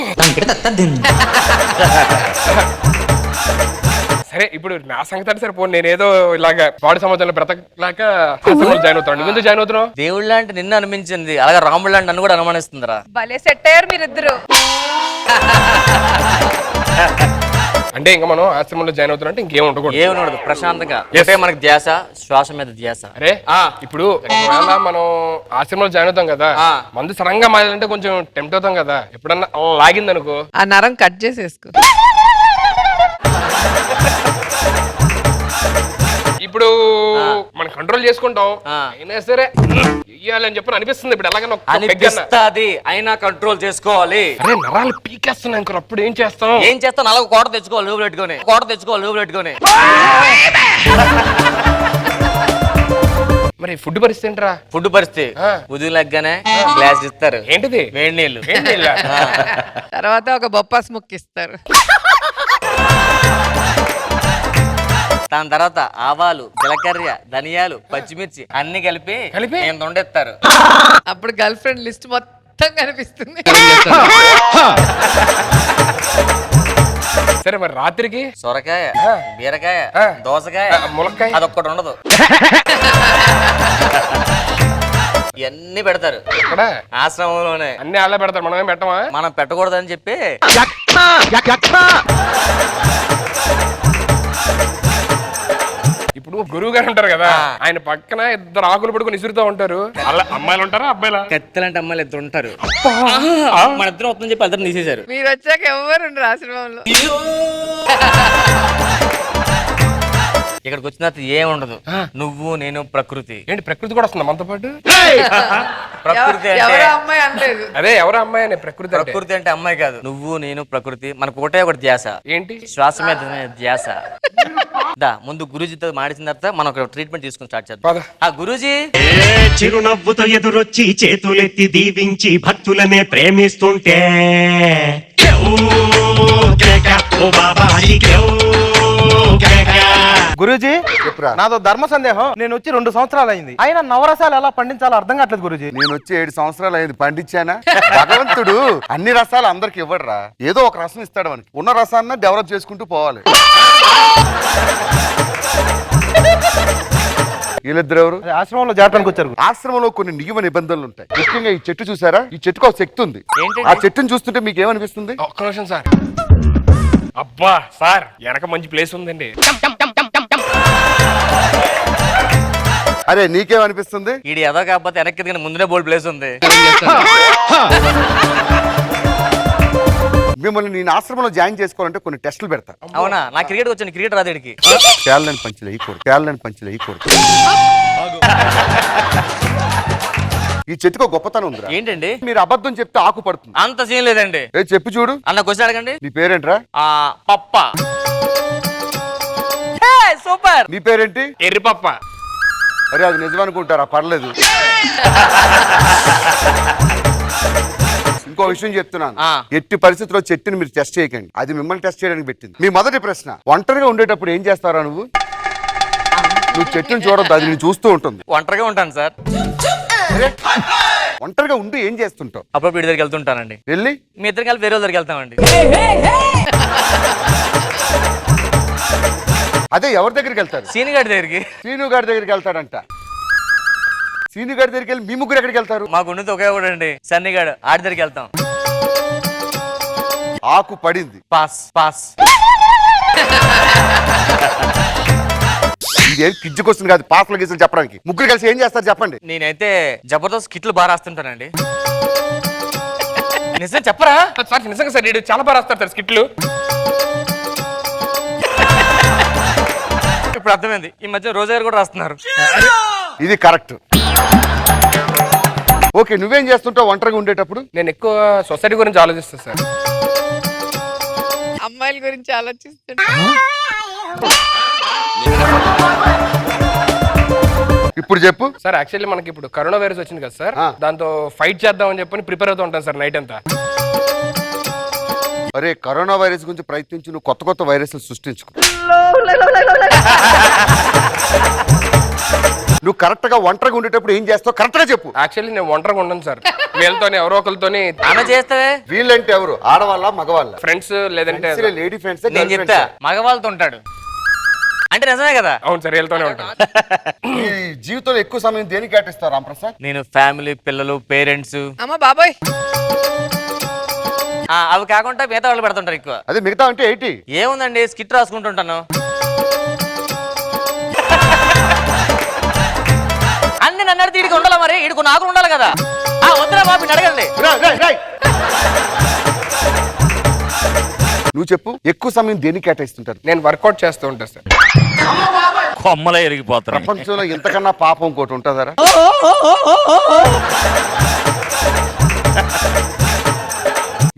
సరే ఇప్పుడు నా సంగతి అంటే సరిపో, నేనేదో ఇలాగా బాడీ సమాజంలో బ్రతకలేక జాయిన్ అవుతాను. నువ్వు ఎందుకు జాయిన్ అవుతున్నావు? దేవుళ్ళ అంటే నిన్ను అనిపించింది, అలాగే రాముళ్ళ అంటే నన్ను కూడా అనుమానిస్తుందిరా. భలే సెట్ అయ్యారు మీరిద్దరు. అంటే ఇంకా మనం ఆశ్రమంలో జాయిన్ అవుతున్నా అంటే ఇంకేం ఉండకూడదు. ఏమి ఉండదు, ప్రశాంతంగా అంటే మనకి ధ్యాస శ్వాస మీద ధ్యాస. అరే ఇప్పుడు ఒకవేళ మనం ఆశ్రమంలో జాయిన్ అవుతాం కదా, మందు సడన్ గా మాయాలంటే కొంచెం టెంప్ట్ అవుతాం కదా. ఎప్పుడన్నా లాగింది అనుకో, ఆ నరం కట్ చేసేసుకో. ఇప్పుడు మనం కంట్రోల్ చేసుకుంటాం, అయినా సరే ఇయ్యాలని చెప్పి అనిపిస్తుంది. ఇప్పుడు ఎలాగైనా అనిపిస్తుంది, అయినా కంట్రోల్ చేసుకోవాలి. అరే నరాలు పీకేస్తున్నాయి అనుకో, అప్పుడు ఏం చేస్తాం? ఏం చేస్తాను, అలాగే కోట తెచ్చుకోవాలి నువ్వు పెట్టుకొని, కోట తెచ్చుకోవాలి నువ్వు పెట్టుకొని. మరి ఫుడ్ పరిస్థితి ఏంట్రా? ఫుడ్ పరిస్థితి ఉదయం లెగ్గానే గ్లాస్ ఇస్తారు. ఏంటిది? వేడి నీళ్ళు. తర్వాత ఒక బొప్పాస్ ముక్కిస్తారు. దాని తర్వాత ఆవాలు, జీలకర్ర, ధనియాలు, పచ్చిమిర్చి అన్ని కలిపి నేను వండేస్తారు. అప్పుడు గర్ల్ ఫ్రెండ్ లిస్ట్ మొత్తం కనిపిస్తుంది. సరే మరి రాత్రికి సొరకాయ, బీరకాయ, దోసకాయ, ములక్కాయ అదొక్కటి ఉండదు, ఇవన్నీ పెడతారు. ఆశ్రమంలోనే అన్ని అలా పెడతారు, మనం ఏం పెట్టమా? మనం పెట్టకూడదని చెప్పి ఇప్పుడు గురువు గారు ఉంటారు కదా, ఆయన పక్కన ఇద్దరు ఆకులు పడుకుని ఇసురుతూ ఉంటారు. అలా అమ్మాయిలు ఉంటారా అబ్బాయిలా? కత్తిలాంటి అమ్మాయిలు ఇద్దరు ఉంటారు. మన ఇద్దరు వస్తుందని చెప్పి అందరు తీసేశారు. మీరు వచ్చాక ఎవరు ఉండరు ఆశ్రమంలో. ఇక్కడికి వచ్చిన తర్వాత ఏముండదు, నువ్వు నేను ప్రకృతి. ఏంటి ప్రకృతి కూడా వస్తుందా మనతో పాటు? ప్రకృతి ఎవరో అమ్మాయి అనలేదు. అదే ఎవరో అమ్మాయి అనే ప్రకృతి. ప్రకృతి అంటే అమ్మాయి కాదు, నువ్వు నేను ప్రకృతి. మనకు ఒకటే ఒకటి ధ్యాస. ఏంటి? శ్వాస మీద ధ్యాస. దా ముందు గురూజీతో మాడిన తర్వాత మనం ఒక ట్రీట్మెంట్ తీసుకుని స్టార్ట్ చేద్దాం. గురూజీ చిరునవ్వుతో ఎదురొచ్చి చేతులెత్తి దీవించి భక్తులనే ప్రేమిస్తుంటే గురూజీ నాదో ధర్మ సందేహం. నేను వచ్చి 2 సంవత్సరాలు అయింది, అయినా నవరసాలు ఎలా పండించాలో అర్థం కావట్లేదు గురూజీ. నేను వచ్చి 7 సంవత్సరాలు అయింది, పండించానా? భగవంతుడు అన్ని రసాలు అందరికి ఇవ్వడరా, ఏదో ఒక రసం ఇస్తాడు మనకి. ఉన్న రసాన్ని డెవలప్ చేసుకుంటూ పోవాలి. వీళ్ళిద్దరు ఎవరు? ఆశ్రమంలో జాతరకు వచ్చారు. ఆశ్రమంలో కొన్ని నియమ నిబంధనలు ఉంటాయి. ముఖ్యంగా ఈ చెట్టు చూసారా, ఈ చెట్టుకు ఒక శక్తి ఉంది. ఆ చెట్టును చూస్తుంటే మీకు ఏమనిపిస్తుంది? ఒక్క నిమిషం సార్. అబ్బా సార్, వెనక మంచి ప్లేస్ ఉందండి. అరే నీకేమనిపిస్తుంది? ఇది ఏదో కాకపోతే వెనక్కి ముందునే బోల్డ్ ప్లేస్ ఉంది. మిమ్మల్ని నేను ఆశ్రమంలో జాయిన్ చేసుకోవాలంటే కొన్ని టెస్టులు పెడతా. అవునా? నా క్రికెట్ వచ్చాను, క్రికెట్ రాదేడికి. క్యాలెండ్ పంచులు వేయకూడదు, క్యాలెండ్ పంచులు వేయకూడదు. ఈ చెట్టుకో గొప్పతనం ఉంది. ఏంటండి? మీరు అబద్ధం చెప్తే ఆకు పడుతుంది. అంత సీన్ లేదండి. చెప్పు చూడు. అన్న క్వశ్చన్ అడగండి. నీ పేరేంట్రా? పప్ప. సూపర్. నీ పేరేంటి? ఎర్రి పప్ప. అరే అది నిజమనుకుంటారా? పర్లేదు. ఇంకో విషయం చెప్తున్నాను, ఎట్టి పరిస్థితుల్లో చెట్టుని మీరు టెస్ట్ చేయకండి, అది మిమ్మల్ని టెస్ట్ చేయడానికి పెట్టింది. మీ మొదటి ప్రశ్న, ఒంటరిగా ఉండేటప్పుడు ఏం చేస్తారా నువ్వు? నువ్వు చెట్టుని చూడొద్దు, అది నేను చూస్తూ ఉంటుంది. ఒంటరిగా ఉంటాను సార్. ఒంటరిగా ఉండి ఏం చేస్తుంటావు? అప్పుడు వీడి దగ్గరికి వెళ్తుంటానండి. వెళ్ళి మీ ఇద్దరు కలిపి వేరే దగ్గరికి వెళ్తామండి. అదే ఎవరి దగ్గరికి వెళ్తారు? సీను గారి దగ్గరికి. సీను గారి దగ్గరికి వెళ్తాడంట. సీను గారి దగ్గరికి వెళ్ళి మీ ముగ్గురు ఎక్కడికి వెళ్తారు? మాకు ఉన్నది ఒకే ఒకటి, సన్నిగాడు, ఆడి దగ్గరికి వెళ్తాం. ఆకు పడింది. Pass pass. ఇదేం కిజ్జు క్వశ్చన్ కాదు, పాస్ల గీసులు చెప్పడానికి. ముగ్గురు కలిసి ఏం చేస్తారు చెప్పండి. నేనైతే జబర్దస్త్ కిట్లు బాగా రాస్తుంటానండి. నిజం చెప్పరా సార్? నిజంగా సార్, నేను చాలా బాగా రాస్తారు సార్ స్కిట్లు. ఇప్పుడు అర్థమైంది, ఈ మధ్య రోజా గారు కూడా రాస్తున్నారు. ఇది కరెక్ట్. ఓకే, నువ్వేం చేస్తుంటావు ఒంటరిగా ఉండేటప్పుడు? నేను ఎక్కువ సొసైటీ గురించి ఆలోచిస్తాను సార్. అమ్మాయిల గురించి ఆలోచిస్తుంటా. ఇప్పుడు చెప్పు సార్. యాక్చువల్లీ మనకి ఇప్పుడు కరోనా వైరస్ వచ్చింది కదా సార్, దాంతో ఫైట్ చేద్దామని చెప్పని ప్రిపేర్ అవుతూ ఉంటాను సార్ నైట్ అంతా. అరే కరోనా వైరస్ గురించి ప్రయత్నించి నువ్వు కొత్త కొత్త వైరస్లు సృష్టించుకో. నువ్వు కరెక్ట్ గా ఒంటరిగా ఉండేటప్పుడు ఏం చేస్తావు కరెక్ట్ గా చెప్పు. యాక్చువల్లీ నేను ఒంటరిగా ఉండను సార్, వీళ్ళతోనే ఎవరో ఒకరితోని ఆమె చేస్తావే. వీళ్ళంటే ఎవరు? ఆడవాళ్ళ మగవాళ్ళ? ఫ్రెండ్స్ లేదంటే లేడీ ఫ్రెండ్స్. నేను చెప్తా మగవాళ్ళతో ఉంటాడు అంటే నిజమే కదా. అవును సార్, వీళ్ళతోనే ఉంటాను. ఈ జీవితంలో ఎక్కువ సమయం దేనికి కేటాయిస్తారు రామప్రసాద్? నేను ఫ్యామిలీ, పిల్లలు, పేరెంట్స్, అమ్మ బాబాయ్ అవి కాకుండా మిగతా వాళ్ళు పెడుతుంటారు ఎక్కువ. అదే మిగతా అంటే ఏంటి? ఏముందండి, స్కిట్ రాసుకుంటుంటాను. అన్ని నన్ను అడిగితే వీడికి ఉండాలి, మరి వీడికి నాకు ఉండాలి కదా. వద్దురా బాబు అడగండి. నువ్వు చెప్పు, ఎక్కువ సమయం దేనికి కేటాయిస్తుంటారు? నేను వర్కౌట్ చేస్తూ ఉంటాను సార్. కొమ్మలే ఎరిగిపోతారు. ప్రపంచంలో ఇంతకన్నా పాపం ఇంకోటి ఉంటుందరా?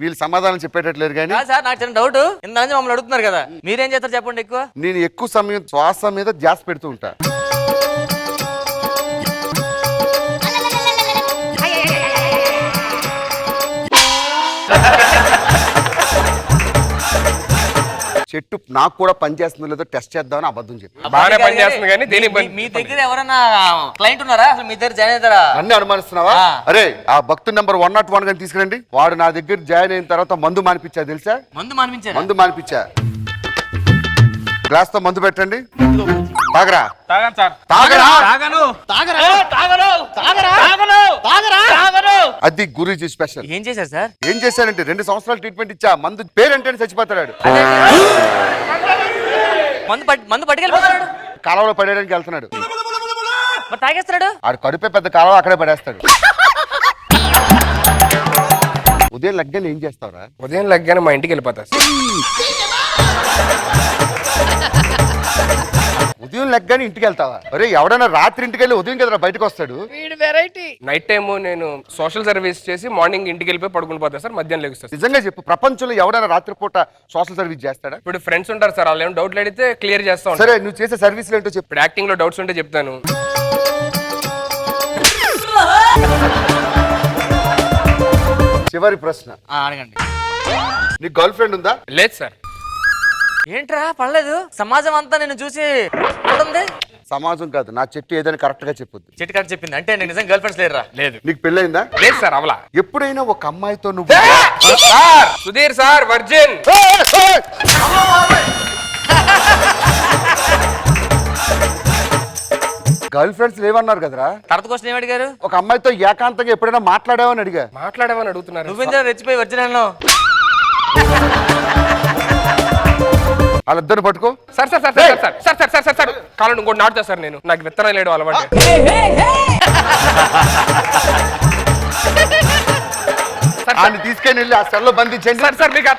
వీళ్ళు సమాధానం చెప్పేటట్లేరు కానీ. సార్ నాకు చిన్న డౌట్, ఇంత మమ్మల్ని అడుగుతున్నారు కదా, మీరేం చేస్తారు చెప్పండి. ఎక్కువ నేను ఎక్కువ సమయం శ్వాస మీద ధ్యాస పెడుతూ ఉంటా. చెట్టు నాకు కూడా పని చేస్తుందో లేదో టెస్ట్ చేద్దామని అబద్ధం చెప్పి. బాగానే పని చేస్తుంది కానీ మీ దగ్గర ఎవరైనా క్లయింట్ ఉన్నారా? అసలు మీ దగ్గర జాయిన్ అవుతారా? అన్ని అనుమానిస్తున్నావా? అరే ఆ భక్తు నెంబర్ 101 గాని తీసుకురండి. వాడు నా దగ్గర జాయిన్ అయిన తర్వాత మందు మానిపించా తెలుసా? మందు మానిపించా. గ్లాస్ తో మందు పెట్టండి. తాగరా. తాగను సార్. తాగరా. తాగను. అది గురూజీ స్పెషల్. ఏం చేశారు సార్? ఏం చేశారంటే 2 సంవత్సరాలు ట్రీట్మెంట్ ఇచ్చా. మందు పేరంటే చచ్చిపోతాడు. మందు పట్టుకెళ్ళిపోతాడు. కాలంలో పడేయడానికి వెళ్తున్నాడు. తాగేస్తాడు. ఆడు కడుపే పెద్ద కాలం, అక్కడే పడేస్తాడు. ఉదయం లగ్గానే ఏం చేస్తావురా? ఉదయం లగ్గానే మా ఇంటికి వెళ్ళిపోతా సార్. ఉదయం లెగ్గానే ఇంటికి వెళ్తావా? అరే ఎవడైనా రాత్రి ఇంటికి వెళ్ళి ఉదయం కదరా బయటకు వస్తాడు. నైట్ టైము నేను సోషల్ సర్వీస్ చేసి మార్నింగ్ ఇంటికి వెళ్ళిపోయి పడుకుని పోతా సార్, మధ్యాహ్నం లెగుస్తా. నిజంగా చెప్పు, ప్రపంచంలో ఎవడైనా రాత్రిపూట సోషల్ సర్వీస్ చేస్తాడా? ఇప్పుడు ఫ్రెండ్స్ ఉంటారు సార్, వాళ్ళు ఏమైనా డౌట్లు అడిగితే క్లియర్ చేస్తా ఉంటాను. సరే నువ్వు చేసే సర్వీస్ ఏంటో చెప్పు. ఇప్పుడు యాక్టింగ్ లో డౌట్స్ ఉంటే చెప్తాను. చివరి ప్రశ్న అడగండి. నీ గర్ల్ ఫ్రెండ్ ఉందా? లేదు సార్. ఏంట్రా పర్లేదు, సమాజం అంతా నేను చూసి ఉంది. సమాజం కాదు, నా చెట్టు ఏదైనా కరెక్ట్ గా చెప్పొద్దు. చెట్టు కరెక్ట్ చెప్పింది అంటే నేను నిజంగా గర్ల్ ఫ్రెండ్స్ లేరా? లేదు. నీకు పెళ్ళైందా? లేదు సార్, అవలా. ఎప్పుడైనా ఒక అమ్మాయితో నువ్వు sir Sudheer sir virgin. Girlfriends లేవన్నారు కదరా? తర్వాత క్వశ్చన్ ఏమి అడిగారు? ఒక అమ్మాయితో ఏకాంతంగా ఎప్పుడైనా మాట్లాడావని అడిగా. మాట్లాడావని అడుగుతున్నారు. నువ్వెందుకు రెచ్చిపోయి వర్జిన్? వాళ్ళిద్దరిని పట్టుకో. Sir sir sir sir sir sir sir sir sir కాలండి ఇంకోటి నాటుతా సార్. నేను నాకు విత్తనాలు వేయడం అలవాటు. తీసుకెళ్ళి ఆ సెల్లో బంధించండి. సార్ సార్ మీకు